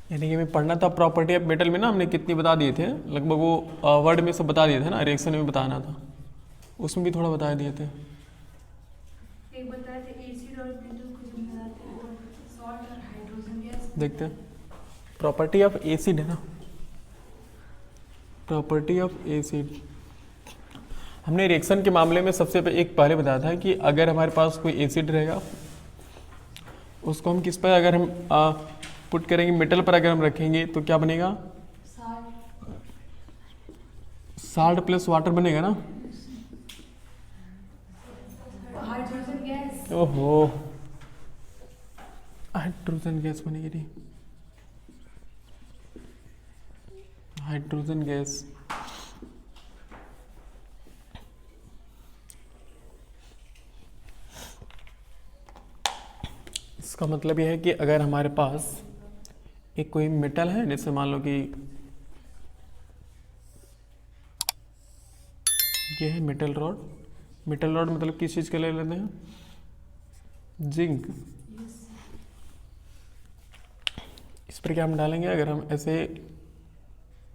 यानी कि हमें पढ़ना था प्रॉपर्टी ऑफ मेटल में ना, हमने कितनी बता दिए थे लगभग, वो वर्ड में सब बता दिए थे ना, रिएक्शन में बताना था, उसमें भी थोड़ा बता दिए थे। एक बताए थे एसिड और ब्यूटल को जब मिलाते हैं और सॉल्ट और हाइड्रोजन गैस। देखते हैं, प्रॉपर्टी ऑफ एसिड है ना, प्रॉपर्टी ऑफ एसिड। हमने रिएक्शन के मामले में सबसे एक पहले बताया था कि अगर हमारे पास कोई एसिड रहेगा, उसको हम किस पर अगर हम पुट करेंगे, मेटल पर अगर हम रखेंगे तो क्या बनेगा, साल्ट प्लस वाटर बनेगा ना। Hydrogen gas. ओहो, हाइड्रोजन गैस बनेगी नहीं, हाइड्रोजन गैस। इसका मतलब यह है कि अगर हमारे पास एक कोई मेटल है, जैसे मान लो कि ये है मेटल रॉड, मेटल रॉड मतलब किस चीज़ के ले लेते हैं, जिंक। इस पर क्या हम डालेंगे, अगर हम ऐसे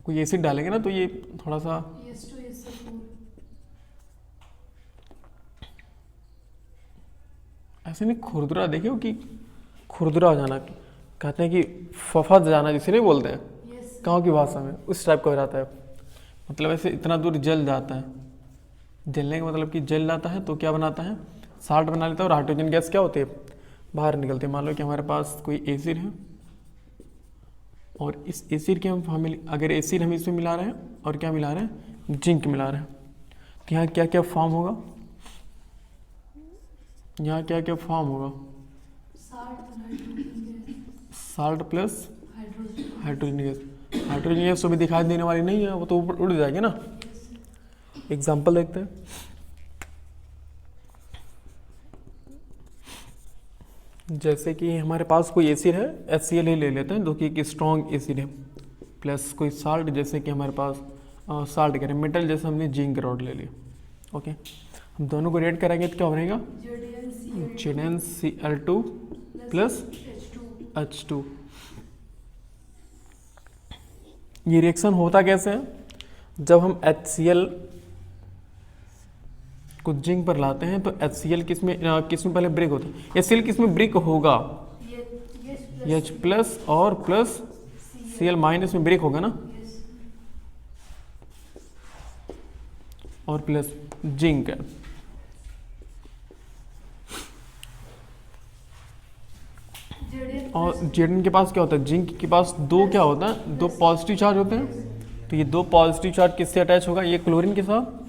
कोई एसिड डालेंगे ना तो ये थोड़ा सा ऐसे नहीं खुरदुरा, देखिए कि खुरदुरा हो जाना, कहते हैं कि फफद जाना जिसे नहीं बोलते हैं गाँव की भाषा में, उस टाइप का हो जाता है। मतलब ऐसे इतना दूर जल जाता है, जलने का मतलब कि जल जाता है तो क्या बनाता है, साल्ट बना लेता है, और हाइड्रोजन गैस क्या होती है, बाहर निकलती है। मान लो कि हमारे पास कोई एसिड है और इस एसिड के हम अगर एसिड हम इसमें मिला रहे हैं और क्या मिला रहे हैं, जिंक मिला रहे हैं, तो यहाँ क्या क्या फॉर्म होगा, यहाँ क्या क्या फॉर्म होगा, salt plus hydrogen gas. Hydrogen gas तो भी दिखाई देने वाली नहीं है, वो तो ऊपर उड़ जाएगी ना। एग्जाम्पल देखते हैं, जैसे कि हमारे पास कोई एसिड है, HCl ही ले लेते हैं जो कि एक स्ट्रॉन्ग एसिड है, प्लस कोई साल्ट, जैसे कि हमारे पास साल्ट करें मेटल, जैसे हमने जिंक रॉड ले लिया। ओके, हम दोनों को रेड करेंगे तो क्या बनेगा, ZnCl2 प्लस H2। ये रिएक्शन होता कैसे है, जब हम HCl को जिंक पर लाते हैं तो HCl किसमें पहले ब्रेक होता है, HCl किसमें ब्रेक होगा, H प्लस और प्लस Cl माइनस में ब्रेक होगा ना, और प्लस जिंक है। और Zn के पास क्या होता है, जिंक के पास दो क्या होता है, दो पॉजिटिव चार्ज होते हैं, तो ये दो पॉजिटिव चार्ज किससे अटैच होगा, ये क्लोरीन के साथ।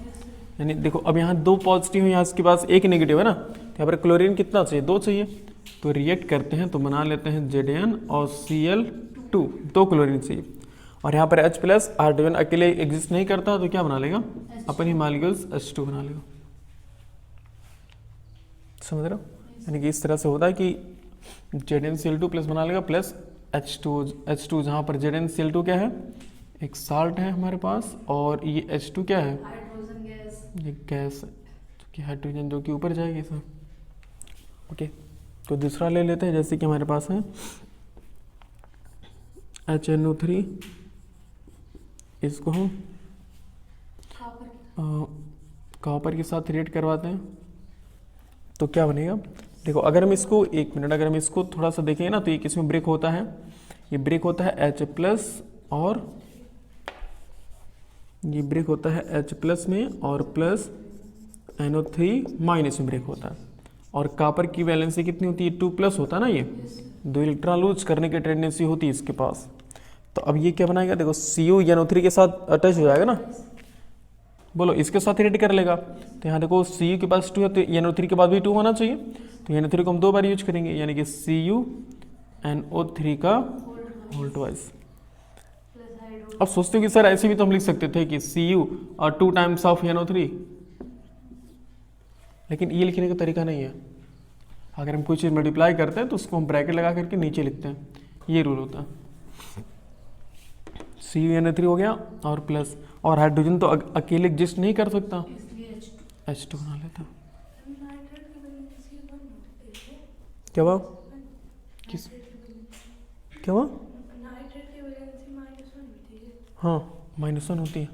यानी देखो अब यहाँ दो पॉजिटिव है, यहाँ इसके पास एक नेगेटिव है ना, तो यहाँ पर क्लोरीन कितना चाहिए, दो चाहिए, तो रिएक्ट करते हैं तो बना लेते हैं Zn और Cl2, दो क्लोरीन चाहिए। और यहाँ पर H प्लस, हाइड्रोजन अकेले एग्जिस्ट नहीं करता तो क्या बना लेगा, अपन ही मॉलिक्यूल्स H2 बना लेगा। समझ रहे हो, यानी कि इस तरह से होता है कि ZnCl2 प्लस बना लेगा, प्लस H2 जहाँ पर ZnCl2 क्या है, एक साल्ट है हमारे पास, और ये H2 क्या है, ये गैस है जो कि हाइड्रोजन जो कि ऊपर जाएगी सर। ओके, तो दूसरा ले लेते हैं, जैसे कि हमारे पास है HNO3, इसको हम कॉपर के साथ रिएक्ट करवाते हैं तो क्या बनेगा, देखो अगर हम इसको एक मिनट, अगर हम इसको थोड़ा सा देखेंगे ना तो ये किसमें ब्रेक होता है, ये ब्रेक होता है H प्लस, और ये ब्रेक होता है H प्लस में, और प्लस NO3 माइनस में ब्रेक होता है। और कॉपर की वैलेंसी कितनी होती है, 2 प्लस होता है ना, ये 2 इलेक्ट्रॉन लूज करने की टेंडेंसी होती है इसके पास। तो अब ये क्या बनाएगा, देखो Cu NO3 के साथ अटैच हो जाएगा ना, बोलो इसके साथ रेड कर लेगा, तो यहाँ देखो Cu के पास 2 है तो NO3 के बाद भी 2 होना चाहिए, तो NO3 को हम दो बार यूज करेंगे, यानी कि CuNO3 का होल ट्वाइस। अब सोचते हो कि सर ऐसे भी तो हम लिख सकते थे कि Cu और 2 टाइम्स ऑफ NO3, लेकिन ये लिखने का तरीका नहीं है। अगर हम कोई चीज़ मल्टीप्लाई करते हैं तो उसको हम ब्रैकेट लगा करके नीचे लिखते हैं, ये रूल होता है। CuNO3 हो गया, और प्लस, और हाइड्रोजन तो अकेले एग्जिस्ट नहीं कर सकता, H2 बना लेता। क्या हुआ, किस क्या हुआ, हाँ -1 होती है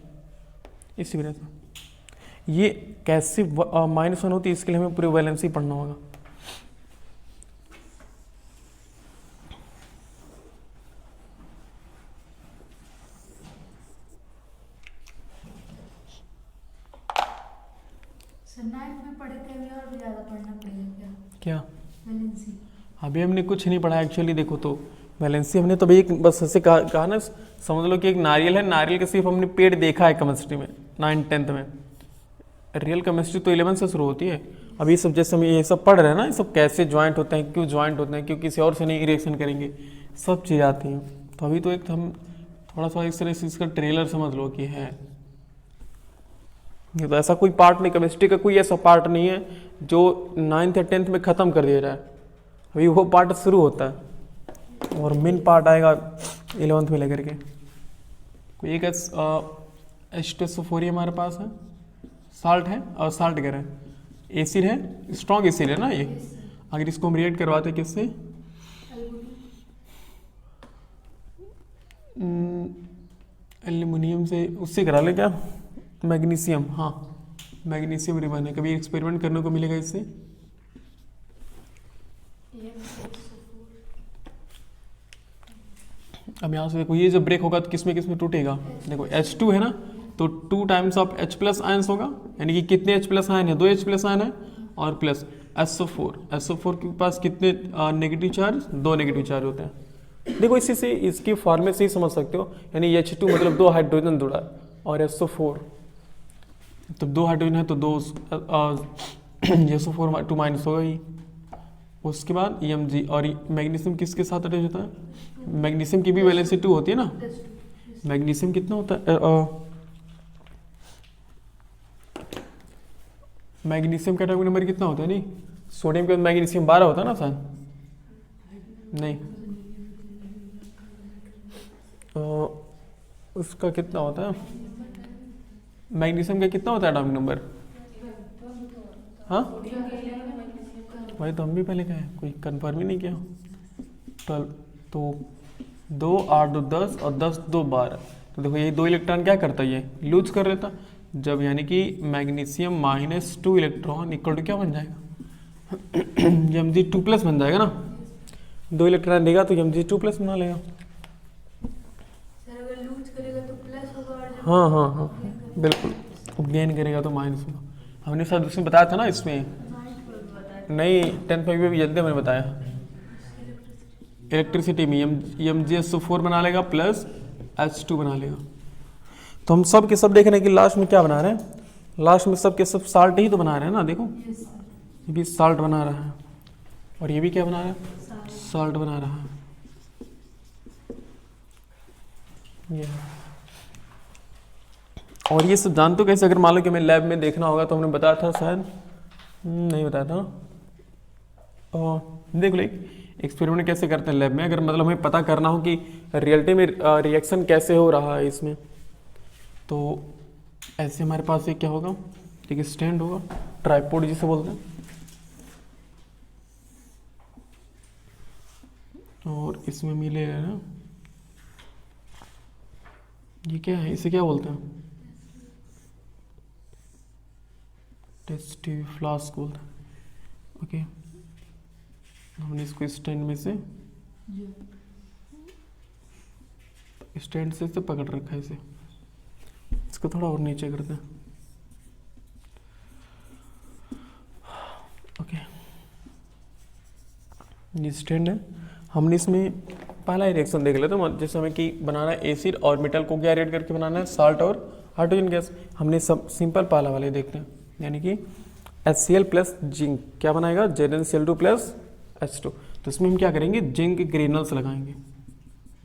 इसी वजह से। ये कैसे -1 होती है इसके लिए हमें पूरी वैलेंसी पढ़ना होगा। सर 9th में पढ़े थे, अभी और भी ज़्यादा पढ़ना पड़ेगा क्या? वैलेंसी? अभी हमने कुछ नहीं पढ़ा एक्चुअली। देखो तो वैलेंसी हमने तो एक बस ऐसे कहा ना, समझ लो कि एक नारियल है, नारियल का सिर्फ हमने पेड़ देखा है केमिस्ट्री में 9th-10th में। रियल केमिस्ट्री तो 11 से शुरू होती है। अभी सब जैसे हम ये सब पढ़ रहे हैं ना, ये सब कैसे ज्वाइंट होते हैं, क्यों ज्वाइंट होते हैं, क्यों किसी और से नहीं रिएक्शन करेंगे, सब चीज़ आती हैं। तो अभी तो एक हम थोड़ा सा इस तरह से इसका ट्रेलर समझ लो कि है। ये तो ऐसा कोई पार्ट नहीं, केमिस्ट्री का कोई ऐसा पार्ट नहीं है जो 9th या 10th में ख़त्म कर दिया जाए। अभी वो पार्ट शुरू होता है और मेन पार्ट आएगा 11th में लेकर के। कोई एक H2SO4 हमारे पास है, साल्ट है, और साल्ट कह रहे हैं एसिड है, स्ट्रॉन्ग एसिड है ना ये। अगर इसको हम रिएक्ट करवाते किससे, एल्यूमिनियम से, उससे करा ले क्या, मैग्नीशियम। हाँ मैग्नीशियम रिबन है, कभी एक्सपेरिमेंट करने को मिलेगा इससे। अब यहाँ से देखो ये जब ब्रेक होगा तो किसमें किसमें टूटेगा। देखो H2 है ना, तो 2 टाइम्स ऑफ H+ आयंस होगा, यानी कि कितने H+ आयन है, 2 H+ आयन है, और प्लस SO4 के पास कितने नेगेटिव चार्ज, 2 नेगेटिव चार्ज होते हैं। देखो इसी से इसकी फॉर्मेट से ही समझ सकते हो, यानी H2 मतलब 2 हाइड्रोजन जुड़ा है, और SO4 तो 2 हाइड्रोजन है तो 2 SO4 2 माइनस होगा ही। उसके बाद Mg, और मैग्नीशियम किसके साथ अटैच होता है, मैग्नीशियम की भी वैलेंसी 2 होती है ना। मैग्नीशियम कितना होता है, मैग्नीशियम का एटॉमिक नंबर कितना होता है, नहीं सोडियम के मैग्नीशियम 12 होता है ना शायद, नहीं उसका कितना होता है, मैग्नीशियम का कितना होता है एटॉमिक नंबर। हाँ भाई तो हम भी पहले कहे, कोई कंफर्म ही नहीं किया। 12 तो 2 8 2 10 और 10 2 12। तो देखो ये 2 इलेक्ट्रॉन क्या करता है, ये लूज कर लेता जब, यानी कि मैग्नीशियम -2 इलेक्ट्रॉन इक्वल टू क्या बन जाएगा Mg2+ बन जाएगा ना। 2 इलेक्ट्रॉन देगा तो Mg2+ बना लेगा। सर अगर लूज करेगा तो प्लस होगा, और जब हाँ हाँ हाँ बिल्कुल, गेन करेगा तो माइनस होगा। हमने सर उसमें बताया था ना, इसमें नहीं 10th में भी जल्दी मैंने बताया, इलेक्ट्रिसिटी में MgSO4 बना लेगा प्लस H2 बना लेगा। तो हम सब के सब देख रहे हैं कि लास्ट में क्या बना रहे हैं, लास्ट में सब के सब साल्ट ही तो बना रहे हैं ना। देखो ये भी साल्ट बना रहा है, और ये भी क्या बना रहा है, साल्ट बना रहा है। ये और ये सब जानते हो कैसे, अगर मान लो कि हमें लैब में देखना होगा तो हमने बताया था शायद, नहीं बताया था। देख लो एक्सपेरिमेंट कैसे करते हैं लैब में, अगर मतलब हमें पता करना हो कि रियलिटी में रिएक्शन कैसे हो रहा है इसमें, तो ऐसे हमारे पास एक क्या होगा, एक स्टैंड होगा, ट्राइपॉड जिसे बोलते हैं, और इसमें मिले ना, ये क्या है, इसे क्या बोलते हैं, टेस्ट फ्लास्क बोलते हैं। ओके हमने इसको स्टैंड में से, स्टैंड से पकड़ रखा है इसे, इसको थोड़ा और नीचे करते हैं। ओके ये स्टैंड है, हमने इसमें पहला रिएक्शन देख लेते हैं, जैसे हमें कि बनाना है एसिड और मेटल को क्या रिएक्ट करके बनाना है, साल्ट और हाइड्रोजन गैस। हमने सब सिंपल पहला वाले देखते हैं, यानी कि HCl प्लस जिंक क्या बनाएगा, ZnCl2 प्लस H2। तो इसमें हम क्या करेंगे, जिंक ग्रेनल्स लगाएंगे।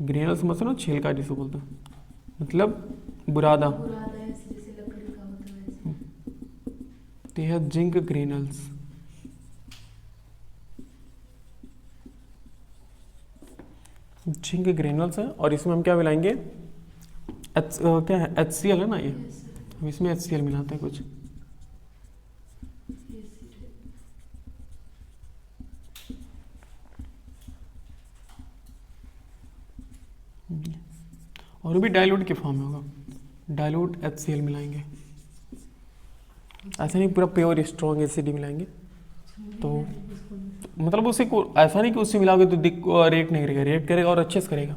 ग्रेनल्स मतलब छिलका जिसे बोलते हैं, मतलब बुरादा, जैसे लकड़ी का होता है वैसे। तो यह जिंक ग्रेनल्स। जिंक ग्रेनल्स है, और इसमें हम क्या मिलाएंगे, क्या है HCl है ना, ये हम इसमें HCl मिलाते हैं कुछ। और वो भी डाइल्यूट के फॉर्म में होगा। डाइल्यूट HCl मिलाएंगे, ऐसा नहीं पूरा प्योर स्ट्रॉन्ग एसिड मिलाएंगे। तो मतलब उसे को ऐसा नहीं कि उससे मिलाओगे तो रिएक्ट नहीं करेगा, रिएक्ट करेगा और अच्छे से करेगा,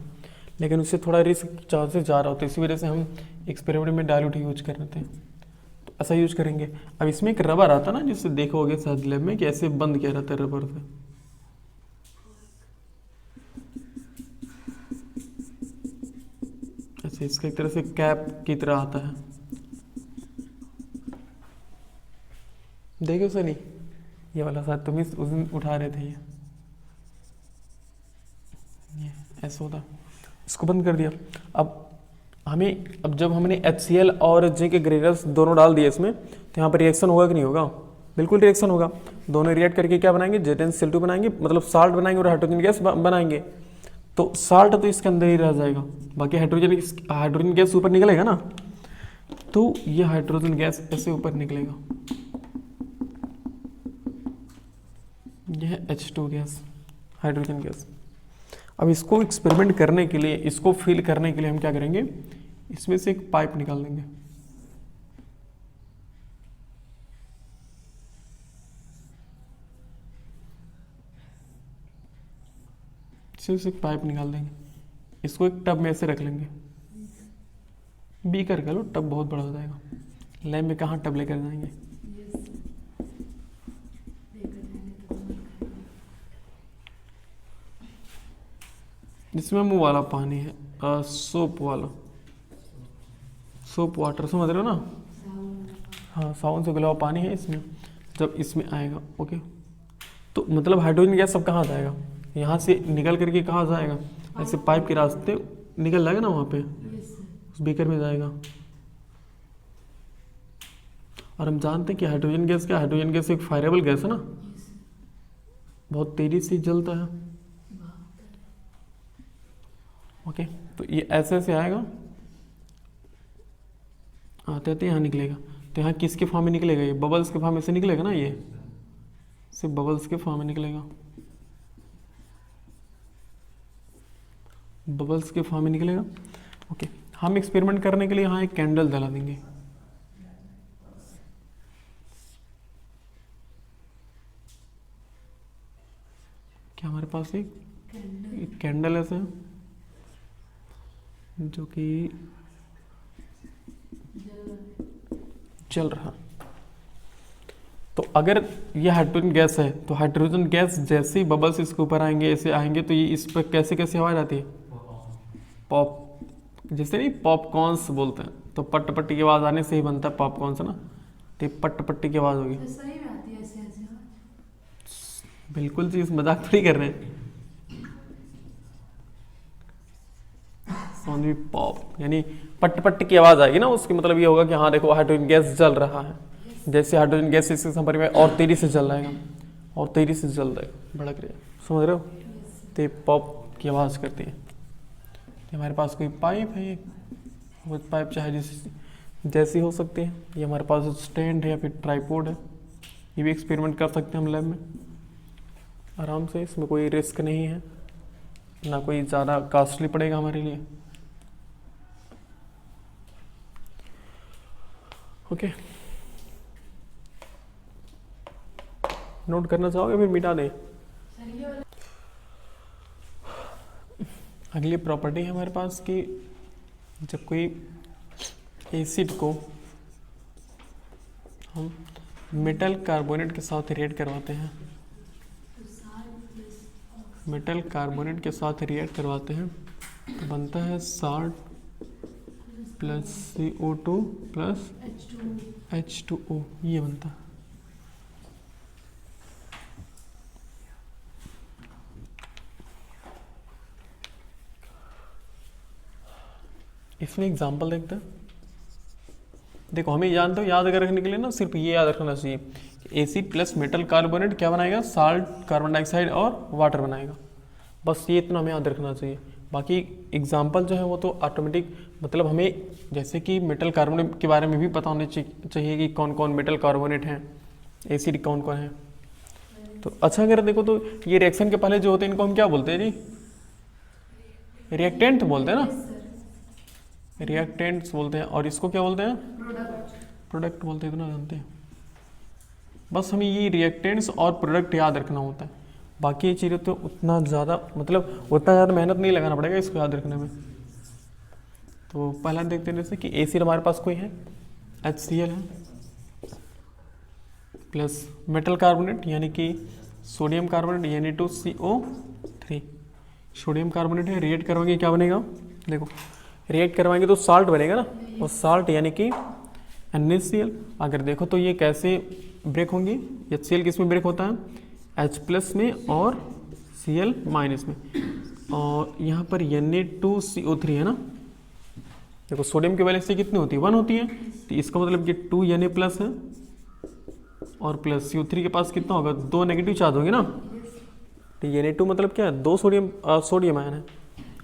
लेकिन उससे थोड़ा रिस्क चांसेस ज़्यादा होते हैं। इसी वजह से हम एक्सपेरिमेंट में डाइल्यूट यूज कर रहे थे, तो ऐसा यूज करेंगे। अब इसमें एक रबर आता ना, जिससे देखोगे शायद लैब में कि ऐसे बंद किया रहता है रबर से। ऐसे इसका एक तरह से कैप की तरह आता है, देखो सनी ये वाला शायद तुम उस दिन उठा रहे थे। ये ऐसा होता, इसको बंद कर दिया। अब जब हमने HCl और जिंक एग्रीगेट्स दोनों डाल दिए इसमें, तो यहाँ पर रिएक्शन होगा कि नहीं होगा? बिल्कुल रिएक्शन होगा। दोनों रिएक्ट करके क्या बनाएंगे? ZnCl2 बनाएंगे, मतलब साल्ट बनाएंगे और हाइड्रोजन गैस बनाएंगे। तो साल्ट तो इसके अंदर ही रह जाएगा, बाकी हाइड्रोजन गैस ऊपर निकलेगा ना, तो ये हाइड्रोजन गैस ऐसे ऊपर निकलेगा। यह है H2 गैस, हाइड्रोजन गैस। अब इसको एक्सपेरिमेंट करने के लिए, इसको फिल करने के लिए हम क्या करेंगे? इसमें से एक पाइप निकाल देंगे। इसमें से एक पाइप निकाल देंगे, इसको एक टब में ऐसे रख लेंगे। बीकर कर लो, टब बहुत बड़ा हो जाएगा। लैब में कहाँ टब लेकर जाएंगे? इसमें मुँह वाला पानी है, सोप वाला, सोप वाटर, समझ रहे हो ना? हाँ, साबुन से घुला हुआ पानी है इसमें। जब इसमें आएगा, ओके, तो मतलब हाइड्रोजन गैस सब कहाँ जाएगा? यहाँ से निकल करके कहाँ जाएगा? ऐसे पाइप के रास्ते निकल जाएगा ना, वहाँ पे उस बीकर में जाएगा। और हम जानते हैं कि हाइड्रोजन गैस क्या, हाइड्रोजन गैस एक फायरेबल गैस है ना, बहुत तेजी से जलता है। ओके, तो ये ऐसे ऐसे आएगा, आते आते यहाँ निकलेगा। तो यहाँ किसके फॉर्म में निकलेगा? ये बबल्स के फॉर्म में से निकलेगा ना, ये सिर्फ बबल्स के फॉर्म में निकलेगा, बबल्स के फॉर्म में निकलेगा। ओके, हम एक्सपेरिमेंट करने के लिए यहाँ एक कैंडल जला देंगे। क्या हमारे पास एक कैंडल ऐसा है जो कि चल रहा। तो अगर ये हाइड्रोजन गैस है, तो हाइड्रोजन गैस जैसे ही बबल्स इसके ऊपर आएंगे, ऐसे आएंगे, तो ये इस पर कैसे कैसे आवाज आती है? पॉप, जैसे नहीं पॉपकॉर्न्स बोलते हैं, तो पट पट्टी की आवाज आने से ही बनता है पॉपकॉर्न्स, है ना? तो ये पट पट्टी की आवाज होगी। सही में आती है ऐसे ऐसे? बिल्कुल जी, इस मजाक थोड़ी कर रहे हैं। पॉप यानी पट पट की आवाज आएगी ना, उसकी मतलब ये होगा कि हाँ देखो हाइड्रोजन गैस जल रहा है। जैसे हाइड्रोजन गैस इसके संपर्क में और तेजी से जल जाएगा, और तेजी से जल जाएगा, भड़क रहा है, समझ रहे हो? तो ये पॉप की आवाज़ करती है। तो हमारे पास कोई पाइप है, वो पाइप चाहे जैसी हो सकती है। ये हमारे पास स्टैंड है या फिर ट्राईपोड है, ये भी एक्सपेरिमेंट कर सकते हैं हम लैब में आराम से। इसमें कोई रिस्क नहीं है, ना कोई ज़्यादा कॉस्टली पड़ेगा हमारे लिए। ओके, नोट करना चाहोगे फिर मिटा दें? अगली प्रॉपर्टी है हमारे पास कि जब कोई एसिड को हम मेटल कार्बोनेट के साथ रिएक्ट करवाते हैं, मेटल कार्बोनेट के साथ रिएक्ट करवाते हैं, तो बनता है salt plus CO2 plus H2O, ये बनता है। इसमें एग्जांपल देखते हैं। देखो हमें जानते हो, याद अगर रखने के लिए ना सिर्फ ये याद रखना चाहिए, एसिड प्लस मेटल कार्बोनेट क्या बनाएगा? साल्ट, कार्बन डाइऑक्साइड और वाटर बनाएगा। बस ये इतना हमें याद रखना चाहिए। बाकी एग्जांपल जो है वो तो ऑटोमेटिक, मतलब हमें जैसे कि मेटल कार्बोनेट के बारे में भी पता होने चाहिए कि कौन कौन मेटल कार्बोनेट हैं, एसिड कौन कौन है। तो अच्छा अगर देखो तो ये रिएक्शन के पहले जो होते हैं इनको हम क्या बोलते हैं जी? रिएक्टेंट बोलते हैं ना। रिएक्टेंट्स बोलते हैं, और इसको क्या बोलते हैं? प्रोडक्ट। प्रोडक्ट बोलते हैं, इतना जानते हैं। बस हमें ये रिएक्टेंट्स और प्रोडक्ट याद रखना होता है, बाकी ये चीज़ें तो उतना ज़्यादा मतलब उतना ज़्यादा मेहनत नहीं लगाना पड़ेगा इसको याद रखने में। तो पहला देखते हैं जैसे कि एसिड हमारे पास कोई है, HCl है, प्लस मेटल कार्बोनेट यानी कि sodium carbonate Na2CO3, sodium carbonate है। रिएक्ट करवाएंगे क्या बनेगा? देखो रिएक्ट करवाएंगे तो साल्ट बनेगा ना, और साल्ट यानी कि NaCl। अगर देखो तो ये कैसे ब्रेक होंगी? HCl किस में ब्रेक होता है? H+ में और Cl- में। और यहाँ पर Na2CO3 है ना, देखो सोडियम की वैलेंसी कितनी होती है? 1 होती है, तो इसका मतलब कि 2 Na+ है, और प्लस CO3 के पास कितना होगा? 2 नेगेटिव चार्ज होगी ना, तो Na2 मतलब क्या है? 2 सोडियम आयन है,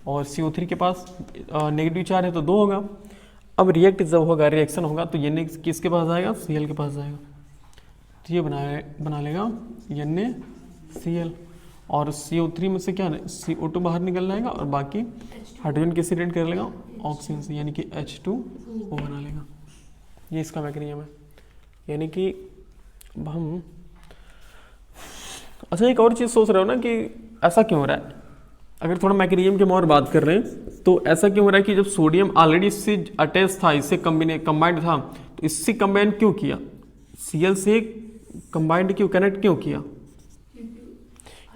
और CO3 के पास नेगेटिव चार्ज है तो 2 होगा। अब रिएक्ट जब होगा, रिएक्शन होगा, तो Na किसके पास जाएगा? Cl के पास जाएगा, तो ये बना लेगा NaCl, और CO3 में से क्या CO2 बाहर निकल जाएगा, और बाकी हाइड्रोजन किससे रिएक्ट कर लेगा? ऑक्सीजन से, यानी कि H2O बना लेगा। ये इसका मैकेनिज्म है। यानी कि हम अच्छा एक और चीज़ सोच रहे हो ना कि ऐसा क्यों हो रहा है? अगर थोड़ा मैकेनिज्म की और बात कर रहे हैं तो ऐसा क्यों हो रहा है कि जब सोडियम ऑलरेडी इससे अटैच था, इससे कंबाइंड था, तो इससे कंबाइन क्यों किया? Cl से कंबाइंड क्यों, कनेक्ट क्यों किया?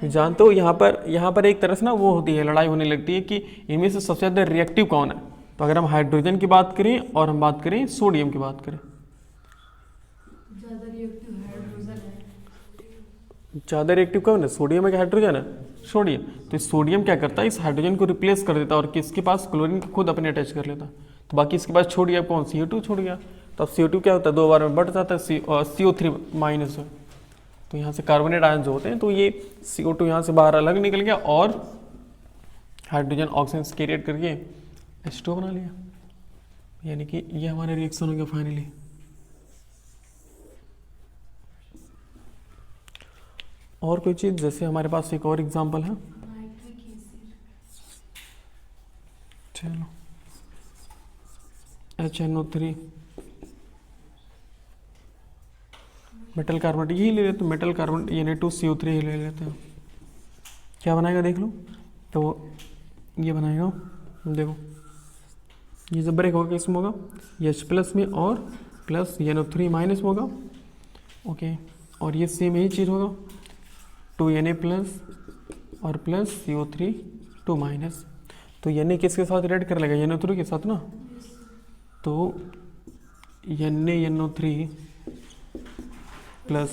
जानते हो यहाँ पर एक तरह से ना वो होती है, लड़ाई होने लगती है कि इनमें से सबसे ज़्यादा रिएक्टिव कौन है। तो अगर हम हाइड्रोजन की बात करें और हम बात करें सोडियम की बात करें, ज़्यादा रिएक्टिव हाइड्रोजन है। ज़्यादा रिएक्टिव कौन है? सोडियम है कि हाइड्रोजन है? सोडियम। तो इस सोडियम क्या करता है? इस हाइड्रोजन को रिप्लेस कर देता है, और किसके पास? क्लोरीन को खुद अपने अटैच कर लेता है, तो बाकी इसके पास छोड़ गया कौन? CO2 छोड़ गया। तो अब CO2 क्या होता है? 2 बार में बढ़ जाता है, CO3- तो यहाँ से कार्बोनेट आयन जो होते हैं, तो ये CO2 यहाँ से बाहर अलग निकल गया, और हाइड्रोजन ऑक्सीजन क्रिएट करके H2O बना लिया। यानी कि ये हमारा रिएक्शन हो गया फाइनली। और कोई चीज़, जैसे हमारे पास एक और एग्जांपल है, नाइट्रिक एसिड। चलो HNO3 मेटल कार्बोनेट यही ले लेते हैं, मेटल कार्बोनेट Na2CO3 ही ले लेते हैं। क्या बनाएगा देख लो, तो ये बनाएगा, देखो ये जब ब्रेक होगा किसमें होगा? ये H+ में और प्लस NO3- में होगा। ओके, और ये सेम यही चीज़ होगा, 2 Na+ और प्लस CO3 2-। तो Na किसके साथ रिएक्ट कर लेगा? NO3 के साथ ना, तो NaNO3 प्लस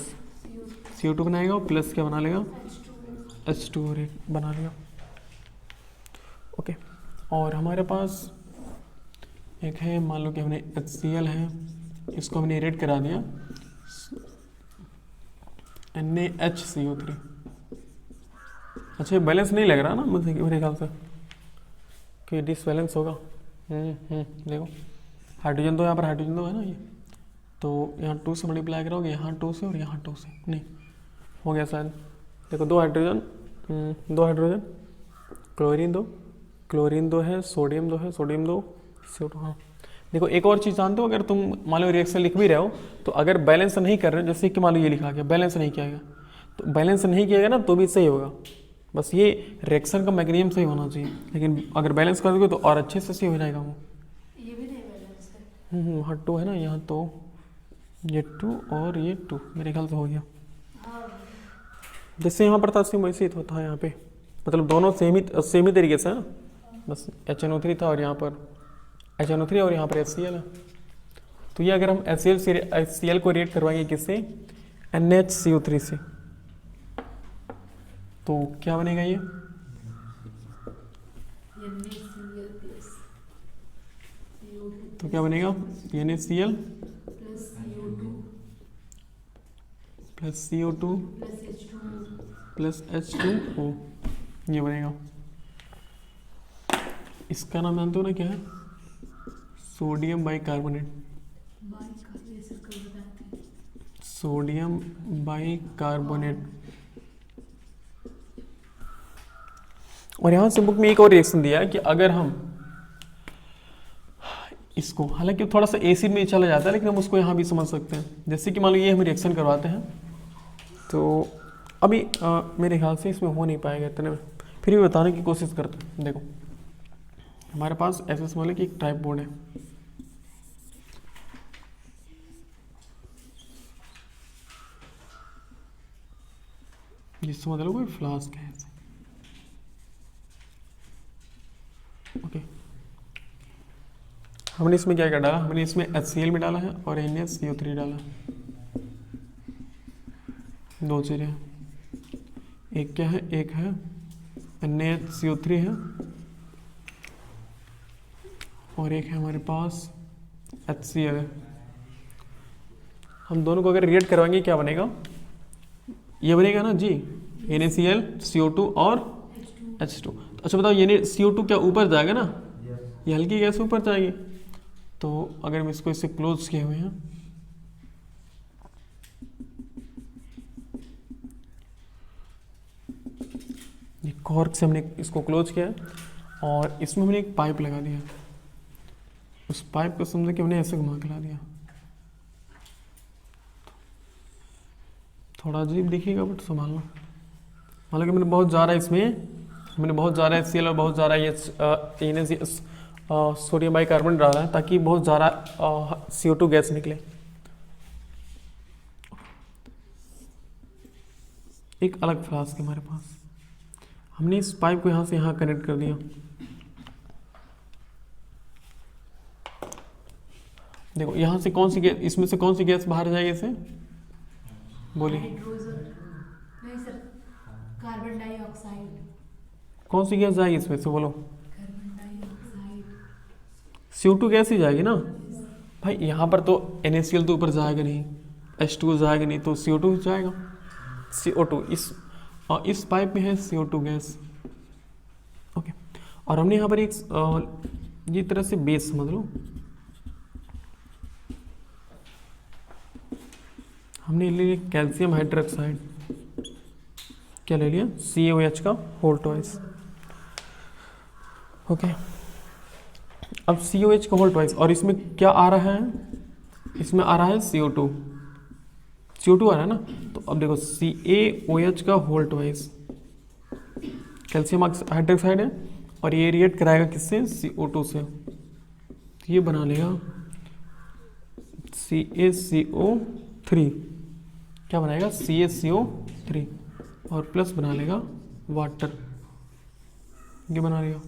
CO2 बनाएगा, और प्लस क्या बना लेगा? H2O बना लेगा। ओके, और हमारे पास एक है, मान लो कि हमने HCl है, इसको हमने रेड करा दिया NaHCO3। अच्छा, बैलेंस नहीं लग रहा ना मुझे, मेरे ख्याल से कि डिसबैलेंस होगा। देखो हाइड्रोजन तो यहाँ पर हाइड्रोजन तो है ना, ये तो यहाँ 2 से मल्टीप्लाई करोगे, यहाँ 2 से और यहाँ 2 से, नहीं हो गया शायद। देखो 2 हाइड्रोजन, 2 हाइड्रोजन, क्लोरीन 2 है, सोडियम 2 है, सोडियम 2 CO2। हाँ देखो एक और चीज़ जानते हो, अगर तुम मान लो रिएक्शन लिख भी रहे हो, तो अगर बैलेंस नहीं कर रहे हो, जैसे कि मान लो ये लिखा गया बैलेंस नहीं किया गया, तो बैलेंस नहीं किया गया ना तो भी सही होगा, बस ये रिएक्शन का मैकेनिज्म सही होना चाहिए। लेकिन अगर बैलेंस कर दोगे तो और अच्छे से सही हो जाएगा वो। ये भी नहीं बैलेंस है। वहाँ 2 है ना, यहाँ तो ये 2 और ये 2 मेरे ख्याल से हो गया। जैसे यहाँ पर था सेम वैसे ही तो था यहाँ पे, मतलब दोनों सेम ही तरीके से है ना, बस HNO3 था और यहाँ पर HNO3 और यहाँ पर HCl है। तो ये अगर हम HCl को रिएक्ट करवाएंगे किससे? NaHCO3 से, तो क्या बनेगा ये? तो क्या बनेगा? NaCl plus CO2 plus H2O, ये बनेगा। इसका नाम जानते हो ना क्या है? Sodium bicarbonate. Sodium bicarbonate. और यहाँ से बुक में एक और रिएक्शन दिया है कि अगर हम इसको, हालांकि थोड़ा सा एसिड में चला जाता है लेकिन हम उसको यहाँ भी समझ सकते हैं। जैसे कि मान लो ये हम रिएक्शन करवाते हैं तो अभी मेरे ख्याल से इसमें हो नहीं पाएगा इतने में, फिर भी बताने की कोशिश करते हैं। देखो हमारे पास ऐसे समझ लें कि एक टाइप बोर्ड है, जिससे समझ लो कोई फ्लास्क है ऐसे, ओके। हमने इसमें क्या क्या डाला, हमने इसमें HCl में डाला है और NaCO3 डाला है, दो चीज़ें, एक क्या है, एक है NaCO3 है और एक है हमारे पास HCl है। हम दोनों को अगर रिएक्ट करवाएंगे क्या बनेगा, ये बनेगा ना जी, NaCl CO2 और H2। अच्छा बताओ ये CO2 क्या ऊपर जाएगा ना, ये हल्की गैस ऊपर जाएगी। तो अगर हम इसको इससे क्लोज किए हुए हैं, ये कॉर्क से हमने इसको क्लोज किया और इसमें हमने एक पाइप लगा दिया, उस पाइप को समझे कि हमने ऐसे घुमा के ला दिया। थोड़ा अजीब दिखेगा बट संभालना, हालांकि मैंने बहुत ज़्यादा इसमें मैंने बहुत ज़्यादा HCl और बहुत ज़्यादा ये सोडियम बाइकार्बोनेट डाला है ताकि बहुत ज़्यादा CO2 गैस निकले। एक अलग फ्लास्क है हमारे पास, हमने इस पाइप को यहाँ से यहाँ कनेक्ट कर दिया। देखो यहाँ से कौन सी गैस, इसमें से कौन सी गैस बाहर जाएगी इसे, बोलिए हाइड्रोजन नहीं सर, कार्बन डाइऑक्साइड। कौन सी गैस जाएगी इसमें से, बोलो। Carbon dioxide. CO2 गैस ही जाएगी ना भाई, यहाँ पर तो NaCl तो ऊपर जाएगा नहीं, H2 जाएगा नहीं, तो CO2 जाएगा। CO2 इस पाइप में है CO2 गैस, ओके। और हमने यहाँ पर एक ये तरह से बेस समझ लो, हमने ले लिया कैल्शियम हाइड्रोक्साइड, क्या ले लिया, CaOH का होल ट्वाइस, ओके। अब CaOH का होल ट्वाइस और इसमें क्या आ रहा है, इसमें आ रहा है CO2 आ रहा है ना, तो अब देखो CaOH का होल ट्वाइस, कैल्शियम हाइड्रोक्साइड है और ये रिएक्ट कराएगा किससे, CO2 से, तो ये बना लेगा CaCO3, क्या बनाएगा CaCO3 और प्लस बना लेगा वाटर, ये बना लेगा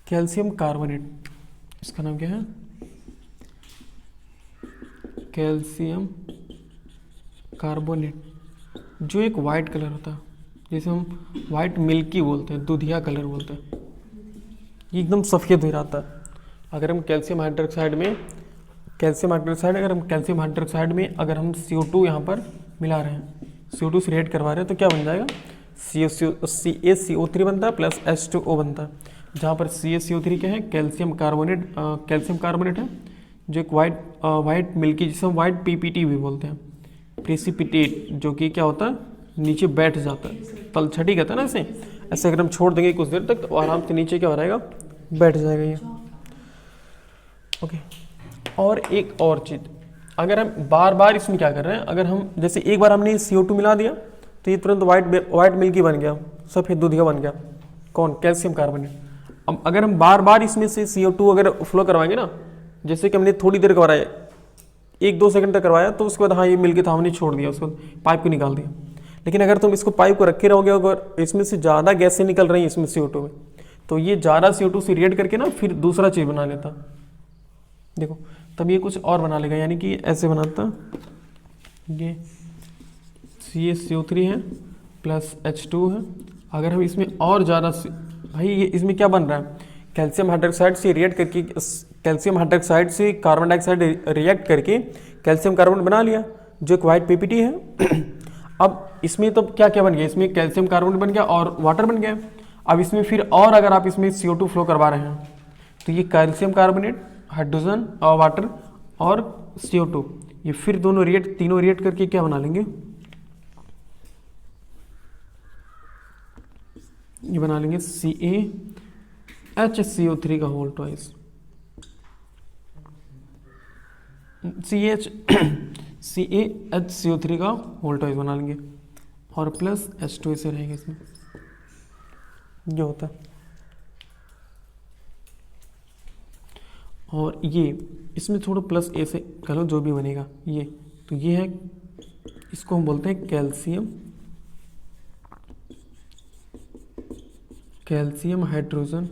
कैल्शियम कार्बोनेट, इसका नाम क्या है, कैल्शियम कार्बोनेट, जो एक वाइट कलर होता है, जिसे हम वाइट मिल्की बोलते हैं, दूधिया कलर बोलते हैं, ये एकदम सफ़ेद हो जाता है। अगर हम कैल्शियम हाइड्रोक्साइड में अगर हम CO2 यहाँ पर मिला रहे हैं, CO2 से रिएक्ट करवा रहे हैं, तो क्या बन जाएगा, CaCO3 बनता है प्लस H2O बनता है, जहाँ पर CaCO3 क्या है, कैल्शियम कार्बोनेट है, जो एक वाइट मिल्की, जिसे हम वाइट PPT भी बोलते हैं, प्रेसिपिटेट, जो कि क्या होता है, नीचे बैठ जाता है, तलछटी कहता है ना, ऐसे अगर हम छोड़ देंगे कुछ देर तक तो आराम से नीचे क्या हो जाएगा, बैठ जाएगा ये, ओके। और एक और चीज़, अगर हम बार बार इसमें क्या कर रहे हैं, अगर हम जैसे एक बार हमने CO2 मिला दिया तो ये तुरंत वाइट मिल्की बन गया, सफ़ेद दूधिया बन गया, कौन, कैल्शियम कार्बोनेट। अब अगर हम बार बार इसमें से CO2 अगर फ्लो करवाएंगे ना, जैसे कि हमने थोड़ी देर करवाया, 1-2 सेकंड तक करवाया, तो उसके बाद हाँ ये मिल के था, हमने छोड़ दिया, उसके बाद पाइप को निकाल दिया। लेकिन अगर तुम इसको पाइप को रखे रहोगे, अगर इसमें से ज़्यादा गैसें निकल रही हैं इसमें CO2 में, तो ये ज़्यादा CO2 से रिएक्ट करके ना फिर दूसरा चीज़ बना लेता, देखो तब ये कुछ और बना लेगा, यानी कि ऐसे बनाता, ये CaCO3 है प्लस H2 है। अगर हम इसमें और ज़्यादा, भाई ये इसमें क्या बन रहा है, कैल्शियम हाइड्रोक्साइड से रिएक्ट करके, कैल्शियम हाइड्रोक्साइड से कार्बन डाइऑक्साइड रिएक्ट करके कैल्शियम कार्बोनेट बना लिया, जो एक वाइट PPT है। अब इसमें तो क्या क्या बन गया, इसमें कैल्शियम कार्बोनेट बन गया और वाटर बन गया। अब इसमें फिर और अगर आप इसमें CO2 फ्लो करवा रहे हैं, तो ये कैल्शियम कार्बोनेट, हाइड्रोजन और वाटर और CO2, ये फिर तीनों रिएक्ट करके क्या बना लेंगे, ये बना लेंगे CaHCO3 का होल ट्वाइस, CaHCO3 का वोल्टेज बना लेंगे और प्लस H2 ऐसे रहेगा इसमें, ये होता है। और ये इसमें थोड़ा प्लस ए से कह लो जो भी बनेगा ये, तो ये है, इसको हम बोलते हैं कैल्शियम हाइड्रोजन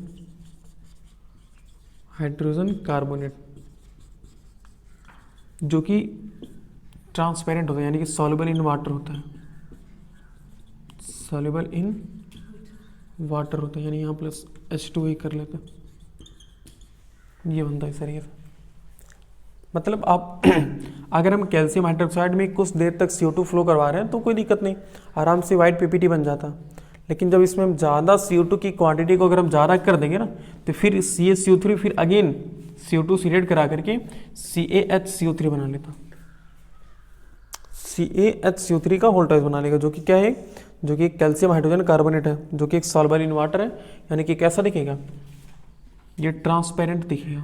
कार्बोनेट, जो कि ट्रांसपेरेंट होता है, यानी कि सॉल्युबल इन वाटर होता है, सॉल्युबल इन वाटर होता है, यानी यहाँ प्लस H2 ही कर लेते हैं, ये बनता है सर। ये मतलब आप अगर हम कैल्शियम हाइड्रोक्साइड में कुछ देर तक CO2 फ्लो करवा रहे हैं तो कोई दिक्कत नहीं, आराम से वाइट PPT बन जाता। लेकिन जब इसमें हम ज़्यादा CO2 की क्वांटिटी को अगर हम ज़्यादा कर देंगे ना, तो फिर CaCO3 फिर अगेन CO2 सीरेट करा करके CaHCO3 बना लेता, CaHCO3 का वोल्टेज बना लेगा, जो कि क्या है, जो कि कैल्शियम हाइड्रोजन कार्बोनेट है, जो कि एक सॉल्युबल इन वाटर है, यानी कि कैसा दिखेगा, ये ट्रांसपेरेंट दिखेगा।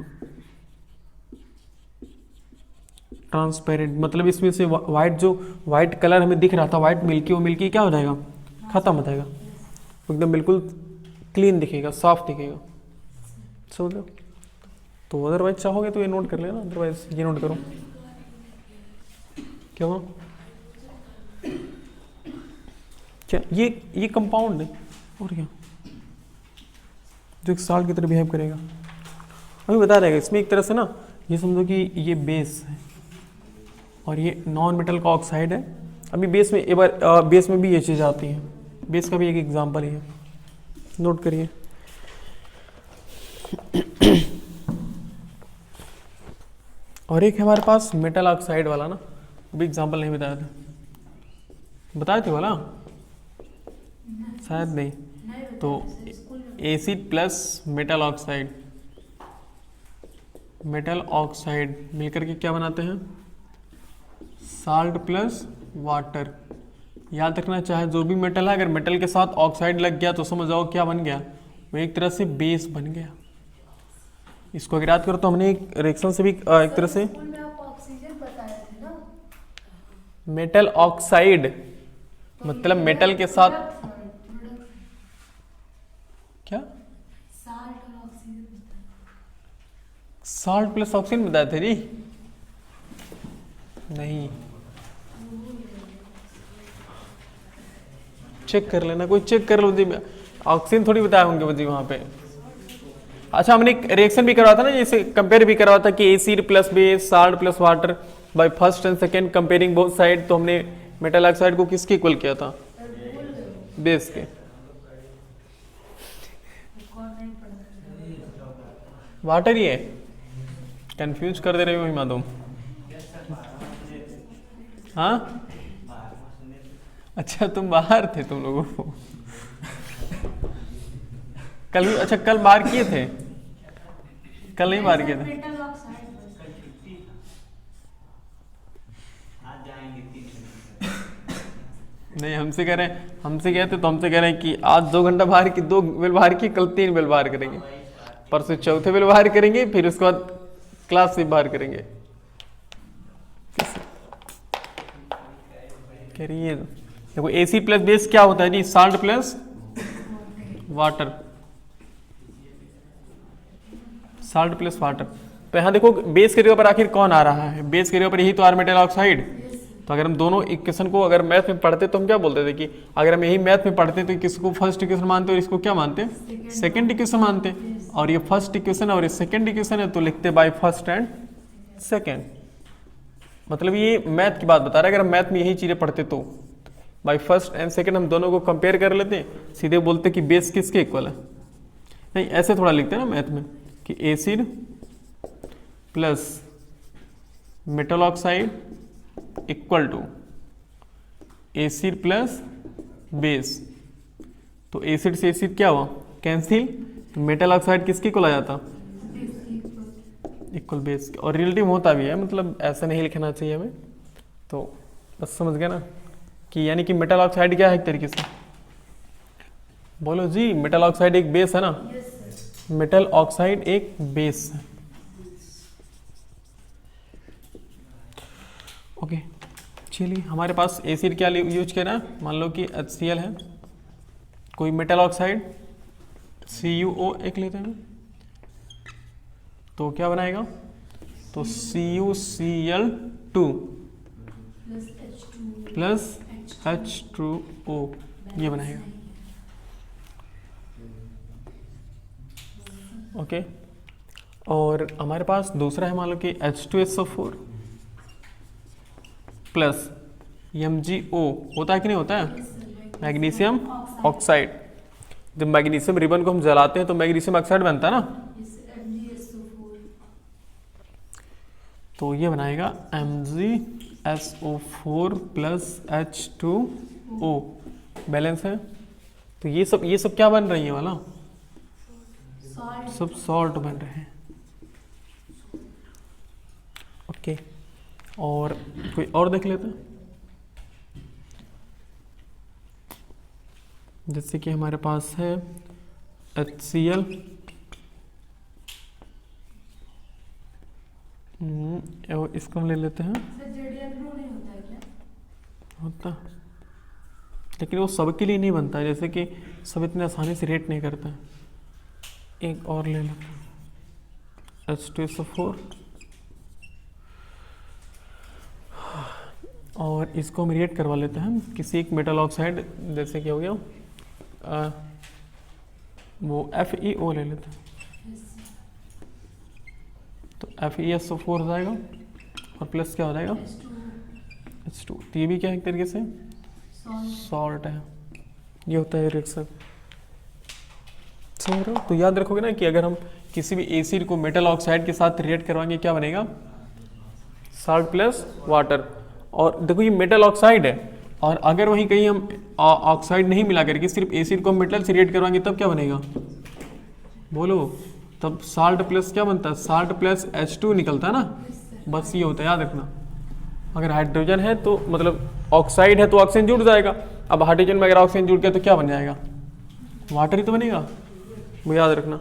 ट्रांसपेरेंट मतलब इसमें से वाइट, जो वाइट कलर हमें दिख रहा था, वाइट मिल्की, वो मिल्की क्या हो जाएगा, खत्म हो जाएगा, एकदम बिल्कुल क्लीन दिखेगा, साफ दिखेगा, समझ लो। तो अदरवाइज चाहोगे तो ये नोट कर लेना, अदरवाइज ये नोट करो। क्या हुआ, क्या ये कंपाउंड है और क्या, जो एक साल्ट की तरह बिहेव करेगा, अभी बता देगा। इसमें एक तरह से ना ये समझो कि ये बेस है और ये नॉन मेटल का ऑक्साइड है। अभी बेस में एक बार बेस में भी ये चीज़ आती है, बेस का भी एक एग्जांपल ही है, नोट करिए। और एक है हमारे पास मेटल ऑक्साइड वाला ना, अभी एग्जांपल नहीं बताया था, बताए थे वाला शायद नहीं, तो एसिड प्लस मेटल ऑक्साइड मिलकर के क्या बनाते हैं, साल्ट प्लस वाटर। याद रखना, चाहे जो भी मेटल है, अगर मेटल के साथ ऑक्साइड लग गया तो समझ जाओ क्या बन गया, वो एक तरह से बेस बन गया। इसको अगर याद करो तो हमने एक रिएक्शन से भी एक तरह से मेटल ऑक्साइड मतलब मेटल के साथ क्या, साल्ट प्लस ऑक्सीजन बताए थे जी, नहीं चेक कर लेना, कोई चेक कर लो जी, ऑक्सीजन थोड़ी बताए होंगे जी वहां पे। अच्छा, हमने एक रिएक्शन भी करवा था ना, जैसे कंपेयर भी करवा था कि acid plus base, salt plus water by first and second comparing both side, तो हमने मेटल ऑक्साइड को किसके इक्वल किया था, बेस के। वाटर ही है, कंफ्यूज कर दे रहे हो हिमा तुम, हाँ अच्छा तुम बाहर थे तुम लोगों को कल भी, अच्छा कल बाहर किए थे, कल नहीं बाहर किए थे, नहीं हमसे कह रहे हैं, हमसे कहते तो हमसे कह रहे हैं कि आज 2 घंटा बाहर की, 2 बेल बाहर की, कल 3 बेल बाहर करेंगे, परसों चौथे बेल बाहर करेंगे, फिर उसके बाद क्लास से बाहर करेंगे। करिए देखो, एसिड प्लस बेस क्या होता है जी, salt plus water, salt plus water. तो यहाँ देखो बेस के जगह पर आखिर कौन आ रहा है, बेस के जगह पर यही तो मेटल ऑक्साइड। तो अगर हम दोनों इक्वेशन को अगर मैथ में पढ़ते तो हम क्या बोलते थे कि अगर हम यही मैथ में पढ़ते तो किसको फर्स्ट इक्वेशन मानते और इसको क्या मानते, सेकंड इक्वेशन मानते, और ये फर्स्ट इक्वेशन और ये सेकंड इक्वेशन है तो लिखते बाय फर्स्ट एंड सेकंड। मतलब ये मैथ की बात बता रहा है, अगर हम मैथ में यही चीजें पढ़ते तो बाय फर्स्ट एंड सेकंड हम दोनों को कंपेयर कर लेते, सीधे बोलते कि बेस किसके इक्वल है। नहीं ऐसे थोड़ा लिखते हैं ना मैथ में कि acid plus metal oxide equal to acid plus base. तो एसिड से एसिड क्या हुआ, कैंसिल, तो मेटल ऑक्साइड किसके इक्वल आ जाता, इक्वल बेस। और रिलेटिव होता भी है, मतलब ऐसा नहीं लिखना चाहिए हमें, तो बस समझ गया ना कि यानी कि मेटल ऑक्साइड क्या है एक तरीके से, बोलो जी, मेटल ऑक्साइड एक बेस है ना, मेटल ऑक्साइड एक बेस है। ओके, चलिए हमारे पास एसिड क्या यूज किया है, मान लो कि HCl है, कोई मेटल ऑक्साइड CuO एक लेते हैं, तो क्या बनाएगा, तो CuCl2 प्लस H2O ये बनाएगा। ओके, और हमारे पास दूसरा है, मान लो कि H2SO4 प्लस MgO होता है कि नहीं होता है, मैग्नीशियम ऑक्साइड। जब मैग्नीशियम रिबन को हम जलाते हैं तो मैग्नीशियम ऑक्साइड बनता है ना, तो ये बनाएगा MgSO4 प्लस H2O, बैलेंस है। तो ये सब क्या बन रही है वाला, सब सॉल्ट बन रहे हैं। ओके, और कोई और देख लेते हैं, जैसे कि हमारे पास है HCl, और इसको हम ले लेते हैं, होता, लेकिन वो सबके लिए नहीं बनता है, जैसे कि सब इतने आसानी से रेट नहीं करता है। एक और ले लेते हैं H2SO4, और इसको हम रिएक्ट करवा लेते हैं किसी एक मेटल ऑक्साइड, जैसे कि हो गया वो FeO ले लेते हैं, तो FeSO4 हो जाएगा और प्लस क्या हो जाएगा H2। तो ये भी क्या है, एक तरीके से सॉल्ट है। ये होता है रिएक्शन। समझ रहे हो? तो याद रखोगे ना कि अगर हम किसी भी एसिड को मेटल ऑक्साइड के साथ रिएक्ट करवाएंगे क्या बनेगा, सॉल्ट प्लस वाटर। और देखो ये मेटल ऑक्साइड है, और अगर वहीं कहीं हम ऑक्साइड नहीं मिला करके सिर्फ एसिड को हम मेटल से रिएक्ट करवाएंगे तब क्या बनेगा, बोलो, तब साल्ट प्लस क्या बनता है, साल्ट प्लस H2 निकलता है ना, बस ये होता है, याद रखना। अगर हाइड्रोजन है तो मतलब ऑक्साइड है तो ऑक्सीजन जुड़ जाएगा, अब हाइड्रोजन में अगर ऑक्सीजन जुड़ गया तो क्या बन जाएगा, वाटर ही तो बनेगा, वो याद रखना।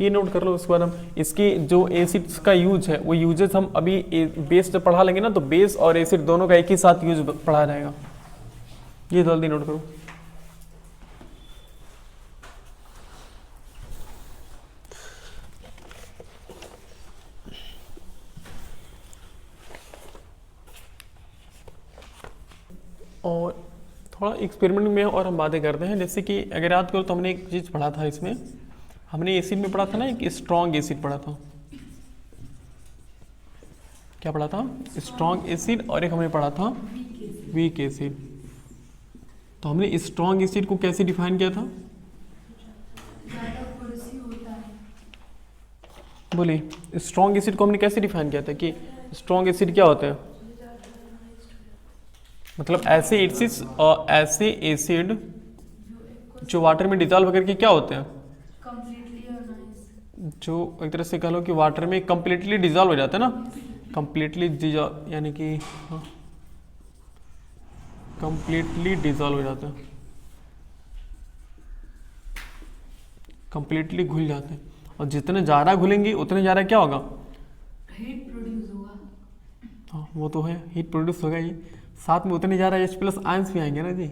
ये नोट कर लो। उसके बाद हम इसकी जो एसिड्स का यूज है वो यूजेस हम अभी बेस जब पढ़ा लेंगे ना, तो बेस और एसिड दोनों का एक ही साथ यूज पढ़ा जाएगा, ये जल्दी नोट करो। और थोड़ा एक्सपेरिमेंट में और हम बातें करते हैं, जैसे कि अगर याद करो तो हमने एक चीज़ पढ़ा था, इसमें हमने एसिड में पढ़ा था ना, एक स्ट्रॉन्ग एसिड पढ़ा था। क्या पढ़ा था, स्ट्रॉन्ग एसिड, और एक हमने पढ़ा था वीक एसिड। तो हमने स्ट्रॉन्ग एसिड को कैसे डिफाइन किया था, बोलिए, स्ट्रॉन्ग एसिड को हमने कैसे डिफाइन किया था कि स्ट्रॉन्ग एसिड क्या होता है, मतलब ऐसे एसिड जो वाटर में डिजॉल्व होकर के क्या होते हैं, जो एक तरह से कह लो कि वाटर में कंप्लीटली डिजॉल्व हो जाता है ना, कंप्लीटली डिजॉल्व, यानी कि कंप्लीटली डिजॉल्व हो जाता है, कंप्लीटली घुल जाते हैं। और जितने ज़्यादा घुलेंगे उतने ज़्यादा क्या होगा, हीट प्रोड्यूस होगा। हाँ वो तो है, हीट प्रोड्यूस होगा ही, साथ में उतने ज़्यादा H+ आयंस भी आएंगे ना जी,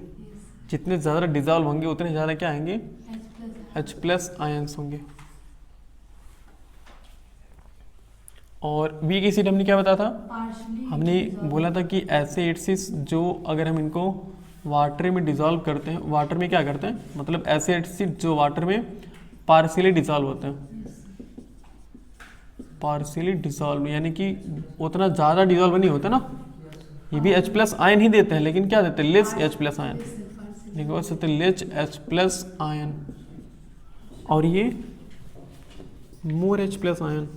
जितने ज़्यादा डिजॉल्व होंगे उतने ज़्यादा क्या आएंगे, H+ आयंस होंगे। और वीक एसिड हमने क्या बताया था, हमने बोला था कि ऐसे एसिड्स जो अगर हम इनको वाटर में डिजॉल्व करते हैं, वाटर में क्या करते हैं, मतलब ऐसे एसिड जो वाटर में पार्शियली डिजॉल्व होते हैं, पार्शियली डिजॉल्व यानी कि उतना ज़्यादा डिजॉल्व नहीं होता ना, ये भी H+ आयन ही देते हैं, लेकिन क्या देते हैं, less H+ ion, less H+ ion, और ये मोर H+ आयन,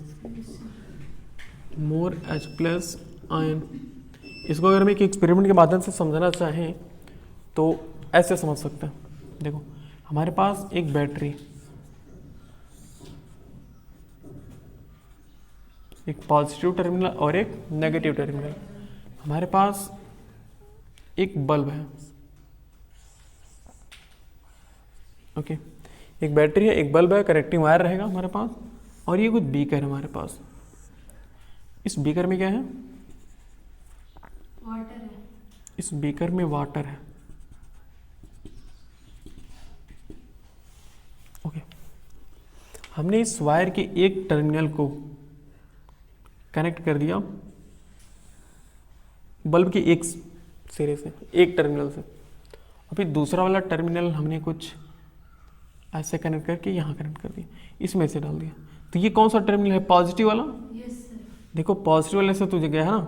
मोर H+ आयन। इसको अगर हम एक एक्सपेरिमेंट के माध्यम से समझना चाहें तो ऐसे समझ सकते हैं। देखो हमारे पास एक बैटरी, एक पॉजिटिव टर्मिनल और एक नेगेटिव टर्मिनल, हमारे पास एक बल्ब है, ओके, एक बैटरी है, एक बल्ब है, कनेक्टिंग वायर रहेगा हमारे पास, और ये कुछ बीकर है हमारे पास। इस बीकर में क्या है, वाटर है। इस बीकर में वाटर है। ओके, हमने इस वायर के एक टर्मिनल को कनेक्ट कर दिया बल्ब के एक सिरे से, एक टर्मिनल से, और फिर दूसरा वाला टर्मिनल हमने कुछ ऐसे कनेक्ट करके यहाँ कनेक्ट कर दिया, इसमें से डाल दिया। तो ये कौन सा टर्मिनल है? पॉजिटिव वाला। Yes sir. देखो पॉजिटिव वाले से तुझे गया है ना,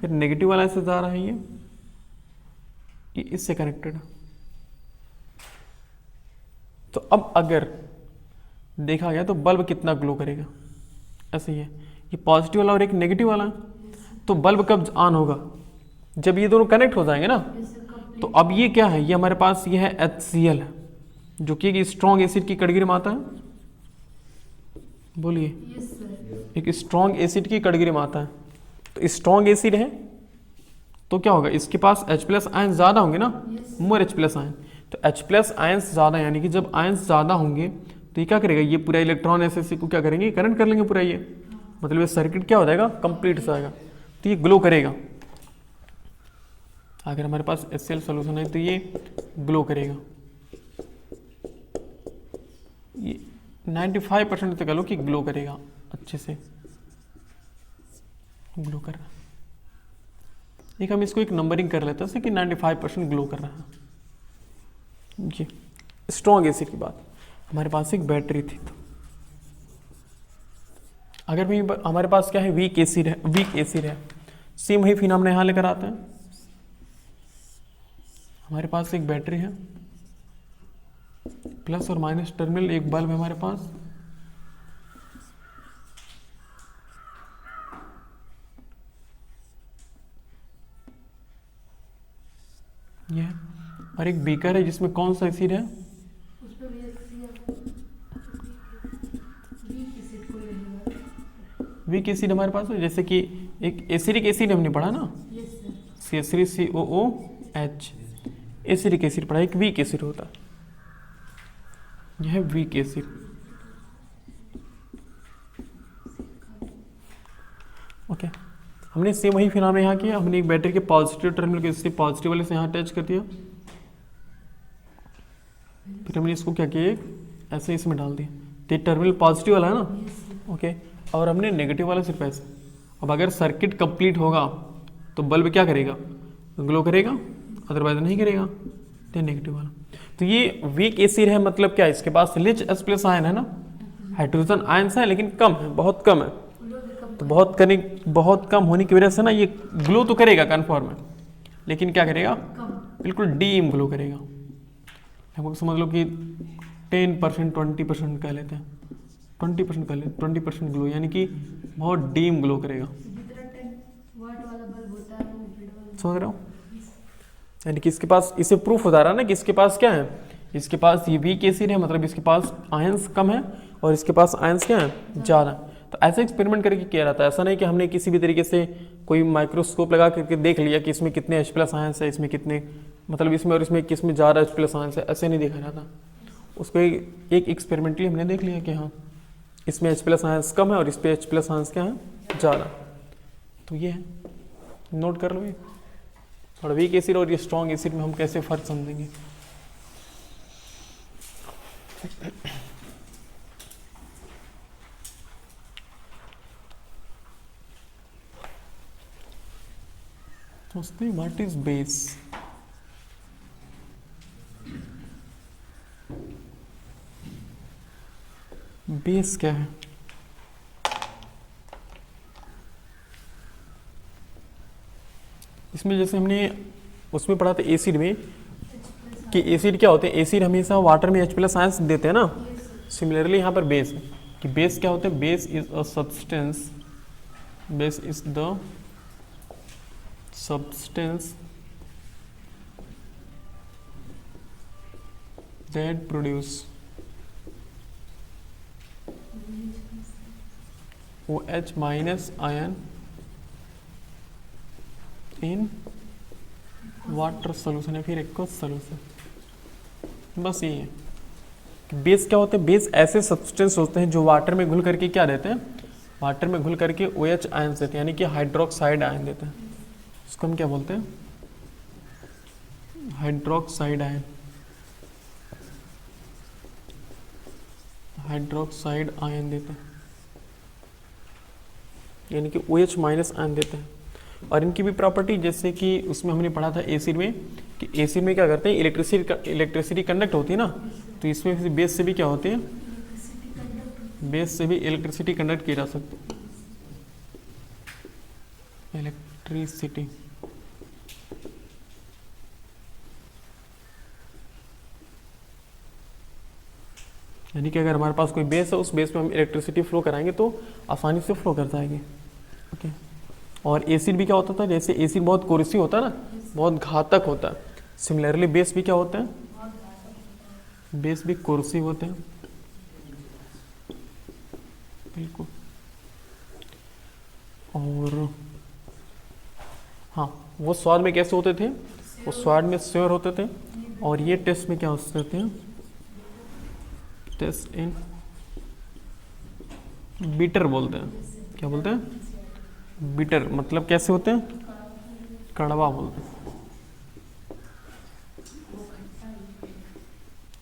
फिर नेगेटिव वाला से जा रहा है ये इससे कनेक्टेड है। तो अब अगर देखा गया तो बल्ब कितना ग्लो करेगा, ऐसे ही है। ये पॉजिटिव वाला और एक नेगेटिव वाला है, तो बल्ब कब ऑन होगा? जब ये दोनों कनेक्ट हो जाएंगे ना। Yes sir, complete. तो अब ये क्या है? ये हमारे पास ये है HCl है, जो कि एक स्ट्रॉन्ग एसिड की कैटेगरी में आता है। बोलिए। Yes sir. एक स्ट्रॉन्ग एसिड की कैटेगरी में आता है। तो स्ट्रॉन्ग एसिड है तो क्या होगा? इसके पास H+ आयन ज़्यादा होंगे ना, मोर H+ आयन। तो H+ आयंस ज़्यादा, यानी कि जब आयंस ज़्यादा होंगे तो ये क्या करेगा? ये पूरा इलेक्ट्रॉन ऐसे को क्या करेंगे? करंट कर लेंगे पूरा ये, मतलब ये सर्किट क्या हो जाएगा? कंप्लीट हो जाएगा। तो ये ग्लो करेगा। अगर हमारे पास HCl सोल्यूशन है तो ये ग्लो करेगा। ये 95% तक कह लो कि ग्लो करेगा, अच्छे से ग्लो कर रहा है। एक हम इसको एक नंबरिंग कर लेते हैं कि 95% ग्लो कर रहा है। ये स्ट्रॉन्ग एसिड की बात। हमारे पास एक बैटरी थी, तो अगर भी हमारे पास क्या है? वीक एसिड है, वीक एसिड है। सेम ही फिर हमने यहाँ लेकर आते हैं। हमारे पास एक बैटरी है, प्लस और माइनस टर्मिनल, एक बल्ब है हमारे पास। ये है, और एक बीकर है जिसमें कौन सा एसिड है? उस पे भी वीक एसिड को लगेगा। वीक एसिड हमारे पास है, जैसे कि एक एसिडिक एसिड हमने पढ़ा ना, yes sir. CH3COOH, acidic acid पढ़ा। एक वीक एसिड होता है, यह है वीक एसिड। ओके, हमने सेम वही फिर हमें यहाँ किया। हमने एक बैटरी के पॉजिटिव टर्मिनल को इससे पॉजिटिव वाले से यहाँ अटैच कर दिया। फिर हमने इसको क्या किया? एक ऐसे इसमें डाल दिया। तो टर्मिनल पॉजिटिव वाला है ना, ओके। और हमने नेगेटिव वाला सिर्फ ऐसे। अब अगर सर्किट कंप्लीट होगा तो बल्ब क्या करेगा? ग्लो करेगा, अदरवाइज नहीं करेगा। तो नेगेटिव वाला। तो ये वीक एसिड है, मतलब क्या? इसके पास रिच H+ आयन है ना, हाइड्रोजन आयंस है, लेकिन कम है, बहुत कम है। तो बहुत कम होने की वजह से ना ये ग्लो तो करेगा कन्फर्म है, लेकिन क्या करेगा? बिल्कुल डीम ग्लो करेगा। लगभग समझ लो कि 10%, 20% कह लेते हैं, 20% कह लेते हैं, 20% ग्लो, यानी कि बहुत डीम ग्लो करेगा। जितना 10 वाट वाला बल्ब होता है वो ग्रिड वाला। समझ रहे हो? यानी कि इसके पास, इसे प्रूफ हो जा रहा है ना कि इसके पास क्या है? इसके पास ये वीक एसिड है, मतलब इसके पास आयंस कम है, और इसके पास आयंस क्या है? ज़्यादा। तो ऐसे एक्सपेरिमेंट करके किया रहता है। ऐसा नहीं कि हमने किसी भी तरीके से कोई माइक्रोस्कोप लगा करके देख लिया कि इसमें कितने H+ आयंस है, इसमें कितने, मतलब इसमें और इसमें किसमें ज़्यादा H+ आयंस है, ऐसे नहीं देखा जाता। उसको एक एक्सपेरिमेंटली हमने देख लिया कि हाँ इसमें H+ आयंस कम है और इस पर H+ आयंस क्या है? ज़्यादा। तो ये है, नोट कर लो ये। और वीक एसिड और ये स्ट्रॉन्ग एसिड में हम कैसे फर्क समझेंगे। समझते हैं व्हाट इज बेस? बेस क्या है? इसमें जैसे हमने उसमें पढ़ा था एसिड में कि एसिड क्या होते हैं? एसिड हमेशा वाटर में H+ आयंस देते हैं ना। सिमिलरली यहाँ पर बेस है कि बेस क्या होते हैं? Base is a substance, base is the substance that produce OH- ion in water solution या फिर एक्वस सोल्यूशन। बस यही है कि बेस क्या होते हैं? बेस ऐसे सब्सटेंस होते हैं जो वाटर में घुल करके क्या देते हैं? वाटर में घुल करके OH आयन देते हैं, यानी कि हाइड्रोक्साइड आयन देते हैं। उसको हम क्या बोलते हैं, हाइड्रोक्साइड आयन, हाइड्रोक्साइड आयन देते हैं, यानी कि OH माइनस आयन देते हैं। और इनकी भी प्रॉपर्टी, जैसे कि उसमें हमने पढ़ा था एसिड में, कि एसिड में क्या करते हैं, इलेक्ट्रिसिटी कंडक्ट होती है ना, तो इसमें बेस से भी क्या होते हैं, बेस से भी इलेक्ट्रिसिटी कंडक्ट की जा सकती है, इलेक्ट्रिसिटी। यानी कि अगर हमारे पास कोई बेस है, उस बेस पे हम इलेक्ट्रिसिटी फ्लो कराएंगे तो आसानी से फ्लो कर जाएगी। ओके। और एसिड भी क्या होता था, जैसे एसिड बहुत कोरिसिव होता है ना, बहुत घातक होता है, सिमिलरली बेस भी क्या होते हैं, बेस भी कोरिसिव होते हैं। बिल्कुल। और हाँ, वो स्वाद में कैसे होते थे, वो स्वाद में श्योर होते थे, और ये टेस्ट में क्या होते हैं, टेस्ट इन बीटर बोलते हैं। क्या बोलते हैं, बीटर, मतलब कैसे होते हैं, कड़वा बोलते हैं,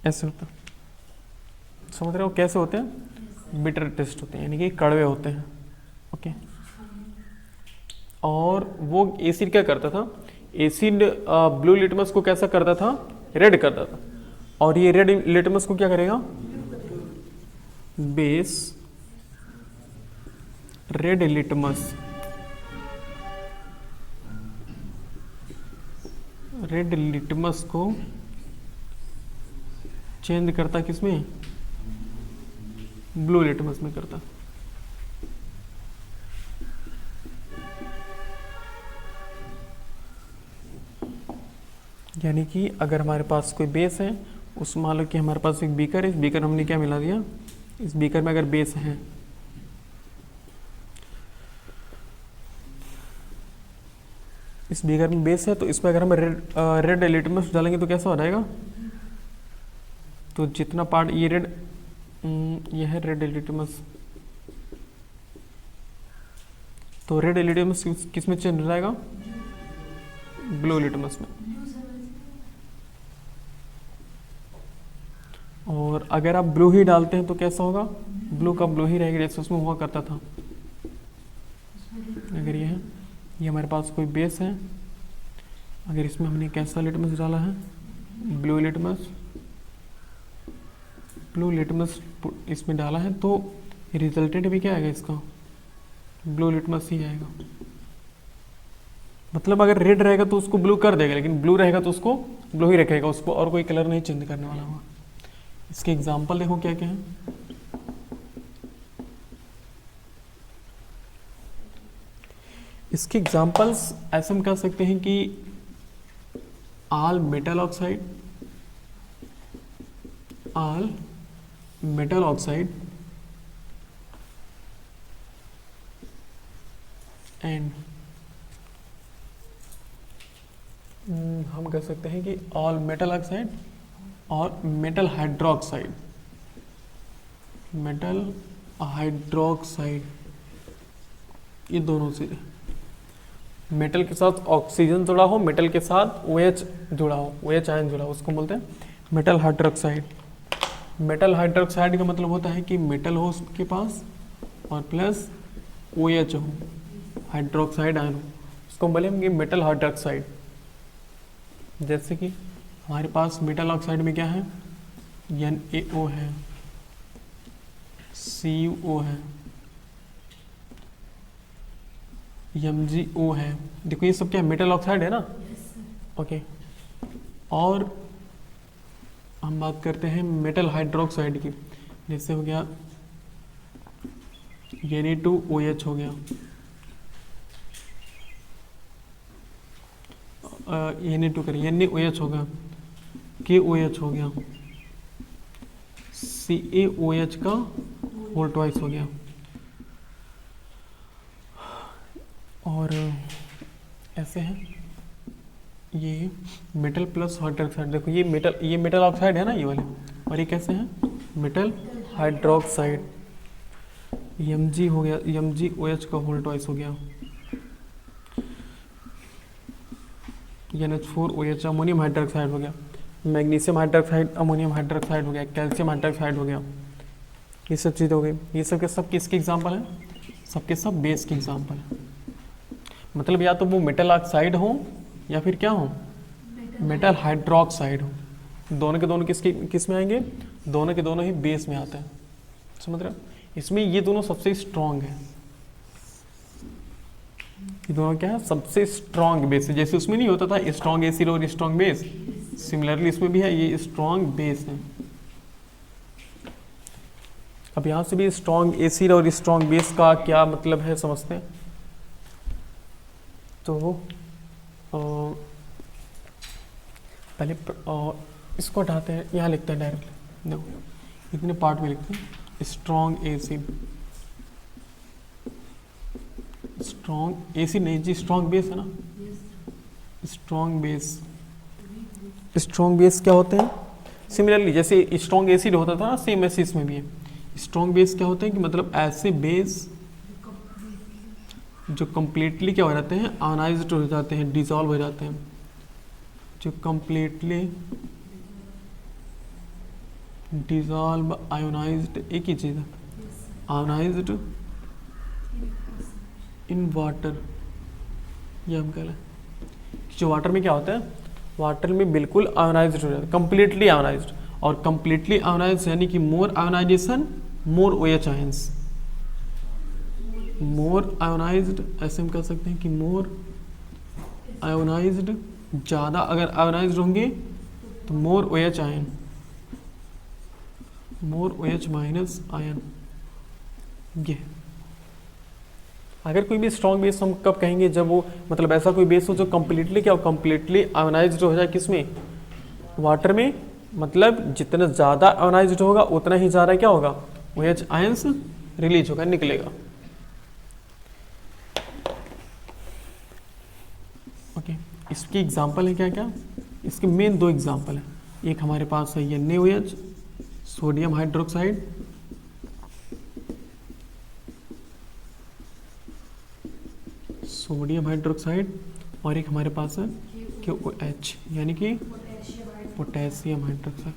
ऐसे होता है। समझ रहे हो कैसे होते हैं, बिटर टेस्ट होते हैं, यानी कि कड़वे होते हैं। ओके। और वो एसिड क्या करता था, एसिड ब्लू लिटमस को कैसा करता था, रेड करता था, और ये रेड लिटमस को क्या करेगा, base red litmus, red litmus को चेंज करता किसमें, ब्लू लिटमस में करता। यानी कि अगर हमारे पास कोई बेस है, उस मान लो कि हमारे पास एक बीकर है, इस बीकर में हमने क्या मिला दिया, इस बीकर में अगर बेस है, इस बीकर में बेस है, तो इसमें अगर हम रेड लिटमस डालेंगे तो कैसा हो जाएगा, तो जितना पार्ट ये रेड, ये है रेड लिटमस, तो रेड लिटमस किस में चेंज हो जाएगा, ब्लू लिटमस में। और अगर आप ब्लू ही डालते हैं तो कैसा होगा, ब्लू का ब्लू ही रहेगा, जैसे उसमें हुआ करता था। अगर ये है, ये हमारे पास कोई बेस है, अगर इसमें हमने कैसा लिटमस डाला है, ब्लू लिटमस, ब्लू लिटमस इसमें डाला है, तो रिजल्टेंट भी क्या आएगा इसका, ब्लू लिटमस ही आएगा। मतलब अगर रेड रहेगा तो उसको ब्लू कर देगा, लेकिन ब्लू रहेगा तो उसको ब्लू ही रखेगा, उसको और कोई कलर नहीं चेंज करने वाला होगा। इसके एग्जाम्पल देखो क्या क्या है। इसके एग्जाम्पल्स ऐसे हम कह सकते हैं कि all metal oxide, all metal oxide and हम कह सकते हैं कि ऑल मेटल ऑक्साइड और मेटल हाइड्रोक्साइड, मेटल हाइड्रोक्साइड, ये दोनों चीजें, मेटल के साथ ऑक्सीजन जुड़ा हो, मेटल के साथ OH जुड़ा हो, OH आयन जुड़ा हो, उसको बोलते हैं मेटल हाइड्रोक्साइड। मेटल हाइड्रोक्साइड का मतलब होता है कि मेटल हो उसके पास और प्लस OH हो, हाइड्रोक्साइड आयन हो, उसको बोलेंगे मेटल हाइड्रोक्साइड। जैसे कि हमारे पास मेटल ऑक्साइड में क्या है, NaO है, CuO है, MgO है। देखो ये सब क्या मेटल ऑक्साइड है ना। ओके। और हम बात करते हैं मेटल हाइड्रोक्साइड की, जैसे हो गया Na2OH हो गया, Na2 करें, NaOH होगा, KOH हो गया, CaOH का होल ट्वाइस हो गया। और ऐसे है ये मेटल प्लस हाइड्रोक्साइड। देखो ये मेटल ऑक्साइड है ना ये वाले, और ये कैसे हैं, मेटल हाइड्रोक्साइड। Mg हो गया, MgOH का होल ट्वाइस हो गया। NH4OH अमोनियम हाइड्रोक्साइड हो गया, मैग्नीशियम हाइड्रोक्साइड अमोनियम हाइड्रोक्साइड हो गया, कैल्शियम हाइड्रोक्साइड हो गया, ये सब चीज़ हो गई। ये सब के सब किसके एग्जाम्पल हैं? सबके सब बेस के एग्जाम्पल हैं। मतलब या तो वो मेटल ऑक्साइड हो या फिर क्या हो, मेटल हाइड्रोक्साइड हो। दोनों के दोनों किस में आएंगे? दोनों के दोनों ही बेस में आते हैं, समझ रहे हो? इसमें ये दोनों सबसे स्ट्रॉन्ग है, ये दोनों क्या है? सबसे स्ट्रॉन्ग बेस है। जैसे उसमें नहीं होता था स्ट्रॉन्ग एसिड और स्ट्रॉन्ग बेस, सिमिलरली इसमें भी है, ये स्ट्रॉन्ग बेस है। अब यहाँ से भी स्ट्रॉन्ग एसिड और स्ट्रॉन्ग बेस का क्या मतलब है समझते हैं। तो पहले इसको हटाते हैं, यहाँ लिखते हैं डायरेक्टली, देखो इतने पार्ट में लिखते हैं। स्ट्रॉन्ग एसिड, स्ट्रॉन्ग एसिड नहीं जी, स्ट्रॉन्ग बेस है ना। स्ट्रॉन्ग बेस, स्ट्रॉन्ग बेस क्या होते हैं? सिमिलरली जैसे स्ट्रॉन्ग एसिड होता था ना, सेम ऐसे इसमें भी है। स्ट्रॉन्ग बेस क्या होते हैं कि मतलब ऐसे बेस जो कम्प्लीटली क्या हो जाते हैं? आयोनाइज्ड हो जाते हैं, डिसॉल्व हो जाते हैं। जो कम्प्लीटली डिसॉल्व, आयोनाइज्ड एक ही चीज़ है, आयोनाइज्ड इन वाटर, ये हम कह रहे हैं। जो वाटर में क्या होता है? वाटर में बिल्कुल आयोनाइज्ड हो जाता है, कम्प्लीटली आयोनाइज्ड। और कम्प्लीटली आयोनाइज्ड यानी कि मोर आयोनाइजेशन मोर OH आयंस, मोर आयोनाइज्ड ऐसे हम कह सकते हैं कि मोर आयोनाइज्ड, ज़्यादा अगर आयोनाइज्ड होंगे तो मोर OH आयन, मोर OH माइनस आयन। ये अगर कोई भी स्ट्रॉन्ग बेस हम कब कहेंगे? जब वो मतलब ऐसा कोई बेस हो जो कम्प्लीटली क्या हो? कम्प्लीटली आयोनाइज्ड हो जाए, किसमें? वाटर में। मतलब जितना ज़्यादा आयोनाइज्ड होगा उतना ही ज़्यादा क्या होगा? OH आयंस रिलीज होगा, निकलेगा। ओके, इसकी एग्जांपल है क्या क्या? इसके मेन दो एग्जांपल है। एक हमारे पास है NaOH, sodium hydroxide, sodium hydroxide, और एक हमारे पास है KOH यानी कि पोटेशियम हाइड्रोक्साइड।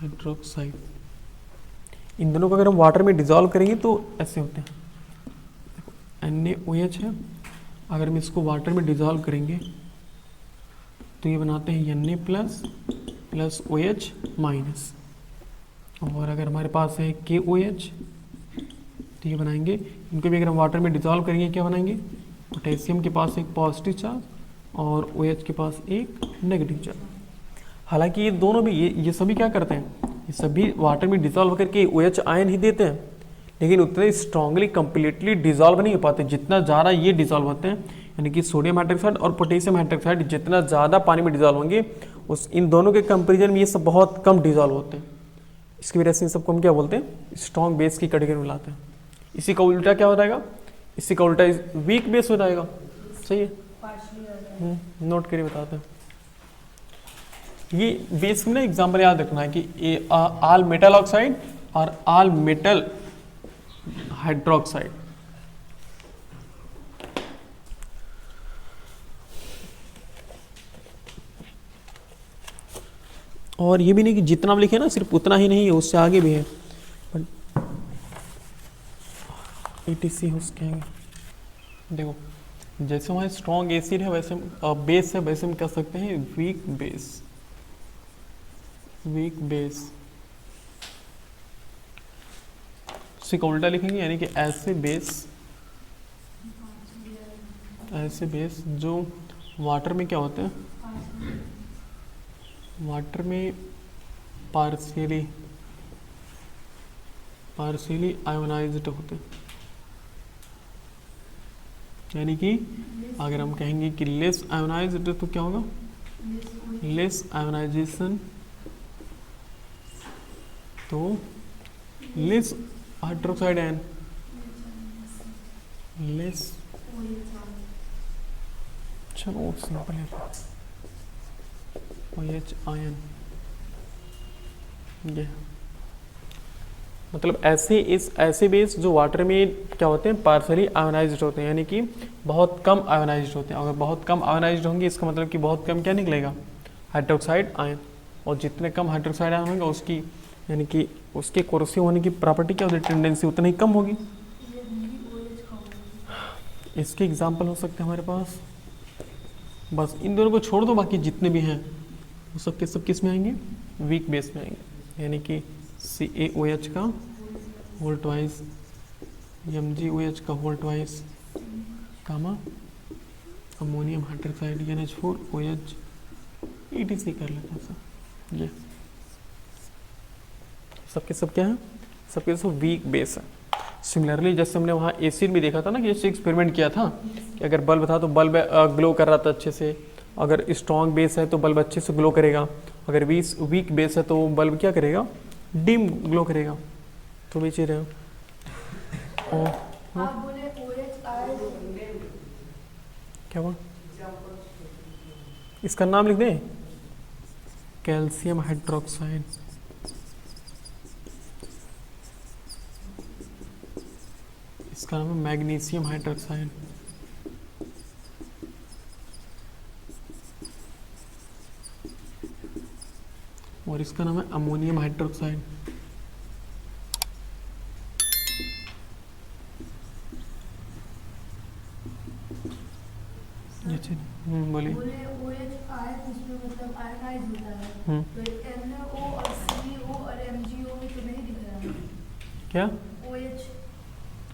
हाइड्रोक्साइड, इन दोनों को अगर हम वाटर में डिजॉल्व करेंगे तो ऐसे होते हैं। NaOH है, अगर हम इसको वाटर में डिजॉल्व करेंगे तो ये बनाते हैं Na प्लस OH माइनस। और अगर हमारे पास है KOH तो ये बनाएंगे, इनको भी अगर हम वाटर में डिजॉल्व करेंगे क्या बनाएंगे? पोटेशियम के पास एक पॉजिटिव चार्ज और OH के पास एक नेगेटिव चार्ज। हालांकि ये दोनों भी ये सभी क्या करते हैं? ये सभी वाटर में डिजॉल्व करके OH आयन ही देते हैं, लेकिन उतने स्ट्रांगली कंप्लीटली डिजॉल्व नहीं हो पाते जितना ज़्यादा ये डिजॉल्व होते हैं। यानी कि सोडियम हाइड्रोक्साइड और पोटेशियम हाइड्रोक्साइड जितना ज़्यादा पानी में डिजॉल्व होंगे, उस इन दोनों के कंपेरिजन में ये सब बहुत कम डिजॉल्व होते हैं। इसकी वजह से इन सबको हम क्या बोलते हैं? स्ट्रॉन्ग बेस की कैटेगरी में लाते हैं। इसी का उल्टा क्या हो जाएगा? इसी का उल्टा वीक बेस हो जाएगा। सही है, नोट करिए, बताते हैं। ये बेस में ना एग्जाम्पल याद रखना है कि ऑल मेटल ऑक्साइड और ऑल मेटल हाइड्रोक्साइड। और ये भी नहीं कि जितना हम लिखे ना सिर्फ उतना ही नहीं है, उससे आगे भी है। ETC कहेंगे। देखो जैसे हमारे स्ट्रॉन्ग एसिड है वैसे बेस है, वैसे हम कह सकते हैं वीक बेस। वीक बेस से उल्टा लिखेंगे, यानी कि ऐसे बेस जो वाटर में क्या होते हैं? वाटर में पार्शियली आयोनाइज्ड होते हैं। यानी कि अगर हम कहेंगे कि लेस आयोनाइज्ड तो क्या होगा? लेस आयोनाइजेशन, तो लेस हाइड्रोक्साइड आयन, लेस, चलो सिंपल है, OH आयन। ये मतलब ऐसे बेस जो वाटर में क्या होते हैं, पार्शली आयोनाइज्ड होते हैं, यानी कि बहुत कम आयोनाइज्ड होते हैं। अगर बहुत कम आयोनाइज्ड होंगे इसका मतलब कि बहुत कम क्या निकलेगा, हाइड्रोक्साइड आयन। और जितने कम हाइड्रोक्साइड आयन होंगे उसकी यानी कि उसके कोरोसिव होने की प्रॉपर्टी क्या होती है, टेंडेंसी उतनी ही कम होगी। इसके एग्जाम्पल हो सकते हैं हमारे पास, बस इन दोनों को छोड़ दो, बाकी जितने भी हैं वो सब के सब किस में आएंगे, वीक बेस में आएंगे। यानी कि CaOH का होल ट्वाइस, MgOH का होल ट्वाइस, कामा अमोनियम हाइड्रोक्साइड NH4OH ETC कर लेते हैं सब। ये सबके सब क्या है, सबके सब वीक बेस है। सिमिलरली जैसे हमने वहाँ एसिड भी देखा था ना, कि जैसे एक्सपेरिमेंट किया था कि अगर बल्ब था तो बल्ब ग्लो कर रहा था अच्छे से, अगर स्ट्रॉन्ग बेस है तो बल्ब अच्छे से ग्लो करेगा, अगर वीक बेस है तो बल्ब क्या करेगा, डिम ग्लो करेगा। तो भी चीज़ है। आप बोले OH क्या हुआ, इसका नाम लिख दें, कैल्शियम हाइड्रोक्साइड। इसका नाम है मैग्नीशियम हाइड्रोक्साइड। और इसका नाम है अमोनियम हाइड्रोक्साइड। बोलिए। बोले OH आयन उसमें मतलब आयनाइज होता है, तो NO और CO और MgO में तो नहीं दिख रहा है क्या OH।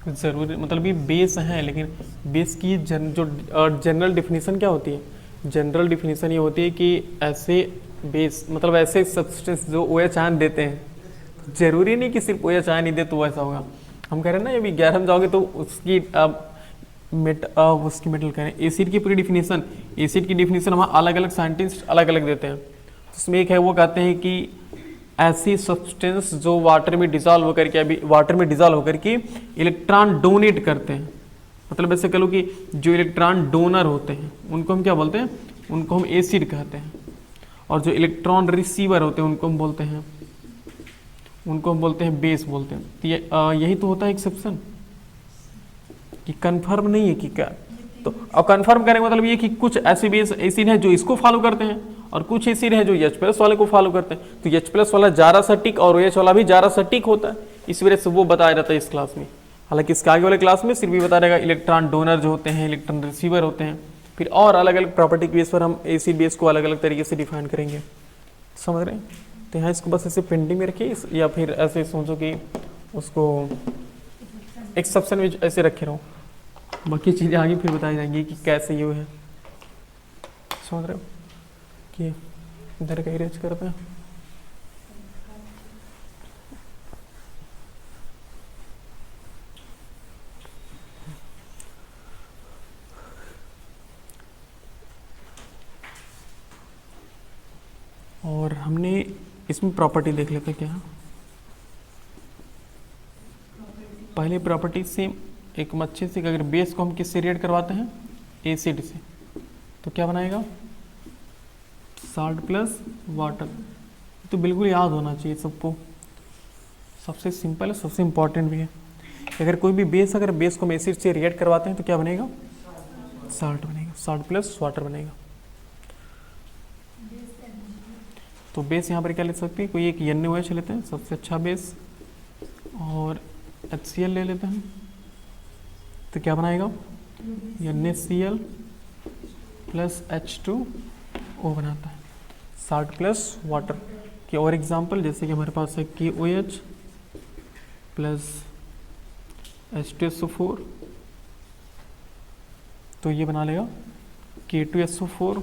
कुछ ज़रूरी मतलब ये बेस है, लेकिन बेस की जो जनरल डेफिनेशन क्या होती है, जनरल डेफिनेशन ये होती है कि ऐसे बेस मतलब ऐसे सब्सटेंस जो OH आयन देते हैं, जरूरी नहीं कि सिर्फ OH आयन ही दे तो ऐसा होगा। हम कह रहे हैं ना, अभी 11 में जाओगे तो उसकी उसकी मेटल करें एसिड की पूरी डिफिनीशन, एसिड की डिफिनीशन वहाँ अलग अलग साइंटिस्ट अलग अलग देते हैं। उसमें एक है वो कहते हैं कि ऐसी सब्सटेंस जो वाटर में डिजॉल्व होकर के इलेक्ट्रॉन डोनेट करते हैं, मतलब ऐसे कह लो कि जो इलेक्ट्रॉन डोनर होते हैं उनको हम क्या बोलते हैं, उनको हम एसिड कहते हैं। और जो इलेक्ट्रॉन रिसीवर होते हैं उनको हम बोलते हैं बेस बोलते हैं। तो यही तो होता है एक्सेप्शन, कि कंफर्म नहीं है कि क्या। तो अब कंफर्म करेंगे मतलब ये कि कुछ ऐसे बेस एसिड है जो इसको फॉलो करते हैं और कुछ एसिड है जो H+ वाले को फॉलो करते हैं। तो H+ वाला ज़्यादा सटीक और OH वाला भी ज़्यादा सटीक होता है, इस वजह से वो बताया जाता है इस क्लास में। हालांकि इसके आगे वाले क्लास में सिर्फ भी बता रहेगा इलेक्ट्रॉन डोनर जो होते हैं, इलेक्ट्रॉन रिसीवर होते हैं, फिर और अलग अलग प्रॉपर्टी के बेस पर हम एसिड बेस को अलग अलग तरीके से डिफाइन करेंगे। समझ रहे हैं? तो यहाँ इसको बस ऐसे पेंटिंग में रखिए, या फिर ऐसे सोचो कि उसको एक्सेप्शन में ऐसे रखे रहो, बाकी चीज़ें आगे फिर बताई जाएंगी कि कैसे ये है। समझ रहे हो कि इधर का इरेज करते हैं। और हमने इसमें प्रॉपर्टी देख लेते हैं क्या, पहले प्रॉपर्टी से एक अच्छे से, अगर बेस को हम किससे रिएक्ट करवाते हैं, एसिड से, तो क्या बनाएगा, साल्ट प्लस वाटर। तो बिल्कुल याद होना चाहिए सबको, सबसे सिंपल है, सबसे इम्पॉर्टेंट भी है। अगर कोई भी बेस, अगर बेस को हम एसिड से रिएक्ट करवाते हैं तो क्या बनेगा, साल्ट बनेगा, साल्ट प्लस वाटर बनेगा। तो बेस यहाँ पर क्या ले सकते हैं, कोई एक NaOH लेते हैं सबसे अच्छा बेस, और HCl ले लेते हैं, तो क्या बनाएगा, NaCl प्लस H2O बनाता है, साल्ट प्लस वाटर के। और एग्जांपल जैसे कि हमारे पास है KOH प्लस H2SO4, तो ये बना लेगा K2SO4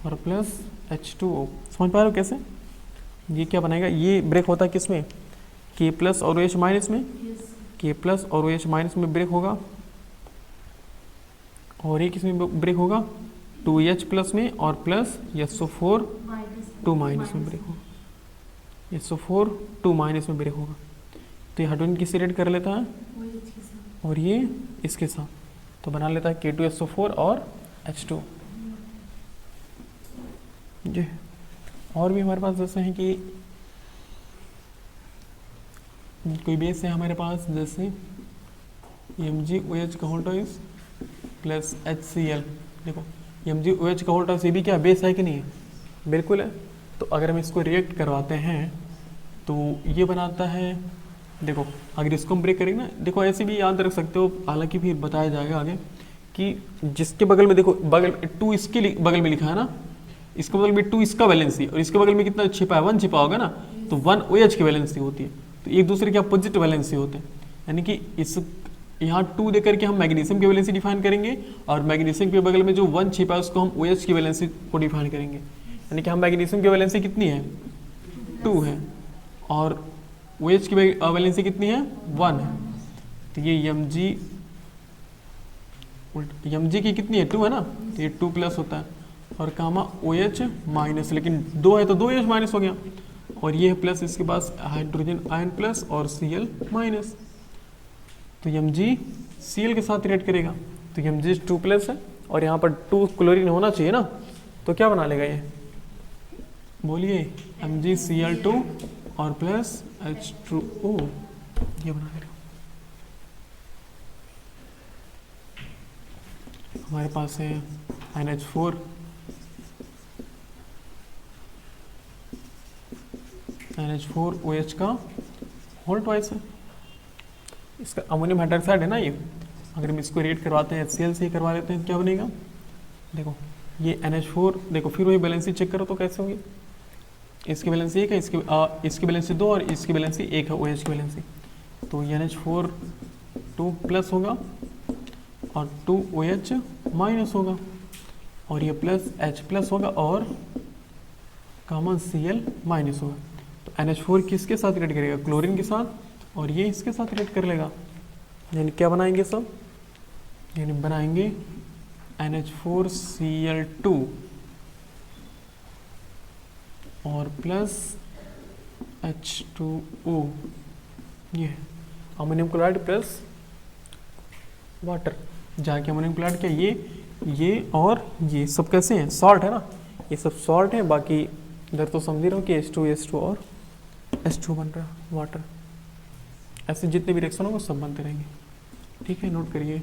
और प्लस H2O। समझ पा रहे हो कैसे, ये क्या बनाएगा, ये ब्रेक होता है किसमें, K+ और OH माइनस में, K+ और OH माइनस में ब्रेक होगा, और ये किसमें ब्रेक होगा, 2H+ में, और प्लस SO4 2 माइनस में ब्रेक होगा, SO4 2 माइनस में ब्रेक होगा। तो ये हाइड्रोजन किससे रिएक्ट कर लेता है, और ये इसके साथ, तो बना लेता है K2SO4 और H2। ये और भी हमारे पास जैसे हैं कि कोई बेस है हमारे पास, जैसे MgOH का होल टॉइस प्लस HCl। देखो MgOH का होल टॉइस ये भी क्या बेस है कि नहीं है? बिल्कुल है। तो अगर हम इसको रिएक्ट करवाते हैं तो ये बनाता है, देखो अगर इसको हम ब्रेक करेंगे ना, देखो ऐसे भी याद रख सकते हो, हालांकि फिर बताया जाएगा आगे कि जिसके बगल में देखो बगल 2 इसके बगल में लिखा है ना, इसके बगल में 2 इसका वैलेंसी और इसके बगल में कितना छिपा है, 1 छिपा होगा ना, तो 1 OH की वैलेंसी होती है। तो एक दूसरे के अपोजिट वैलेंसी होते हैं, यानी कि इस यहाँ 2 दे करके हम मैग्नीशियम की वैलेंसी डिफाइन करेंगे और मैग्नीशियम के बगल में जो 1 छिपा है उसको हम OH की वैलेंसी को डिफाइन करेंगे। यानी कि हम मैग्नीशियम की वैलेंसी कितनी है, 2 है, और OH की वैलेंसी कितनी है, 1 है। तो ये Mg की कितनी है, 2 है ना, तो ये 2 प्लस होता है, और कामा OH माइनस, लेकिन 2 है तो 2 OH माइनस हो गया, और ये प्लस इसके पास हाइड्रोजन आयन प्लस और Cl माइनस। तो Mg Cl के साथ रिएक्ट करेगा, तो Mg 2 प्लस है और यहाँ पर 2 क्लोरीन होना चाहिए ना, तो क्या बना लेगा ये, बोलिए, MgCl2 और प्लस H2O, ये बना लेगा। हमारे पास है NH4, NH4OH का होल ट्वाइस है, इसका अमोनियम हाइड्रोक्साइड है ना ये, अगर हम इसको रिएक्ट करवाते हैं HCl से ही करवा लेते हैं, क्या बनेगा, देखो ये NH4, देखो फिर वही बैलेंसी चेक करो तो कैसे होगी, इसकी बैलेंसी 1 है, इसकी बैलेंसी 2 और इसकी बैलेंसी 1 है OH की बैलेंसी, तो NH4 2 प्लस होगा और 2 OH माइनस होगा, और ये प्लस H प्लस होगा और कॉमन Cl माइनस होगा। तो NH4 किसके साथ रिएक्ट करेगा, क्लोरीन के साथ, और ये इसके साथ रिएक्ट कर लेगा, यानी क्या बनाएंगे सब, यानी बनाएंगे NH4Cl2 और प्लस H2O, ये अमोनियम क्लोराइड प्लस वाटर, जाके अमोनियम क्लोराइड क्या, ये और ये सब कैसे हैं, सॉल्ट है ना, ये सब सॉल्ट है, बाकी इधर तो समझ रहे हो कि H2 और H2 बन रहा है वाटर। ऐसे जितने भी रिएक्शन होंगे सब बनते रहेंगे, ठीक है, नोट करिए।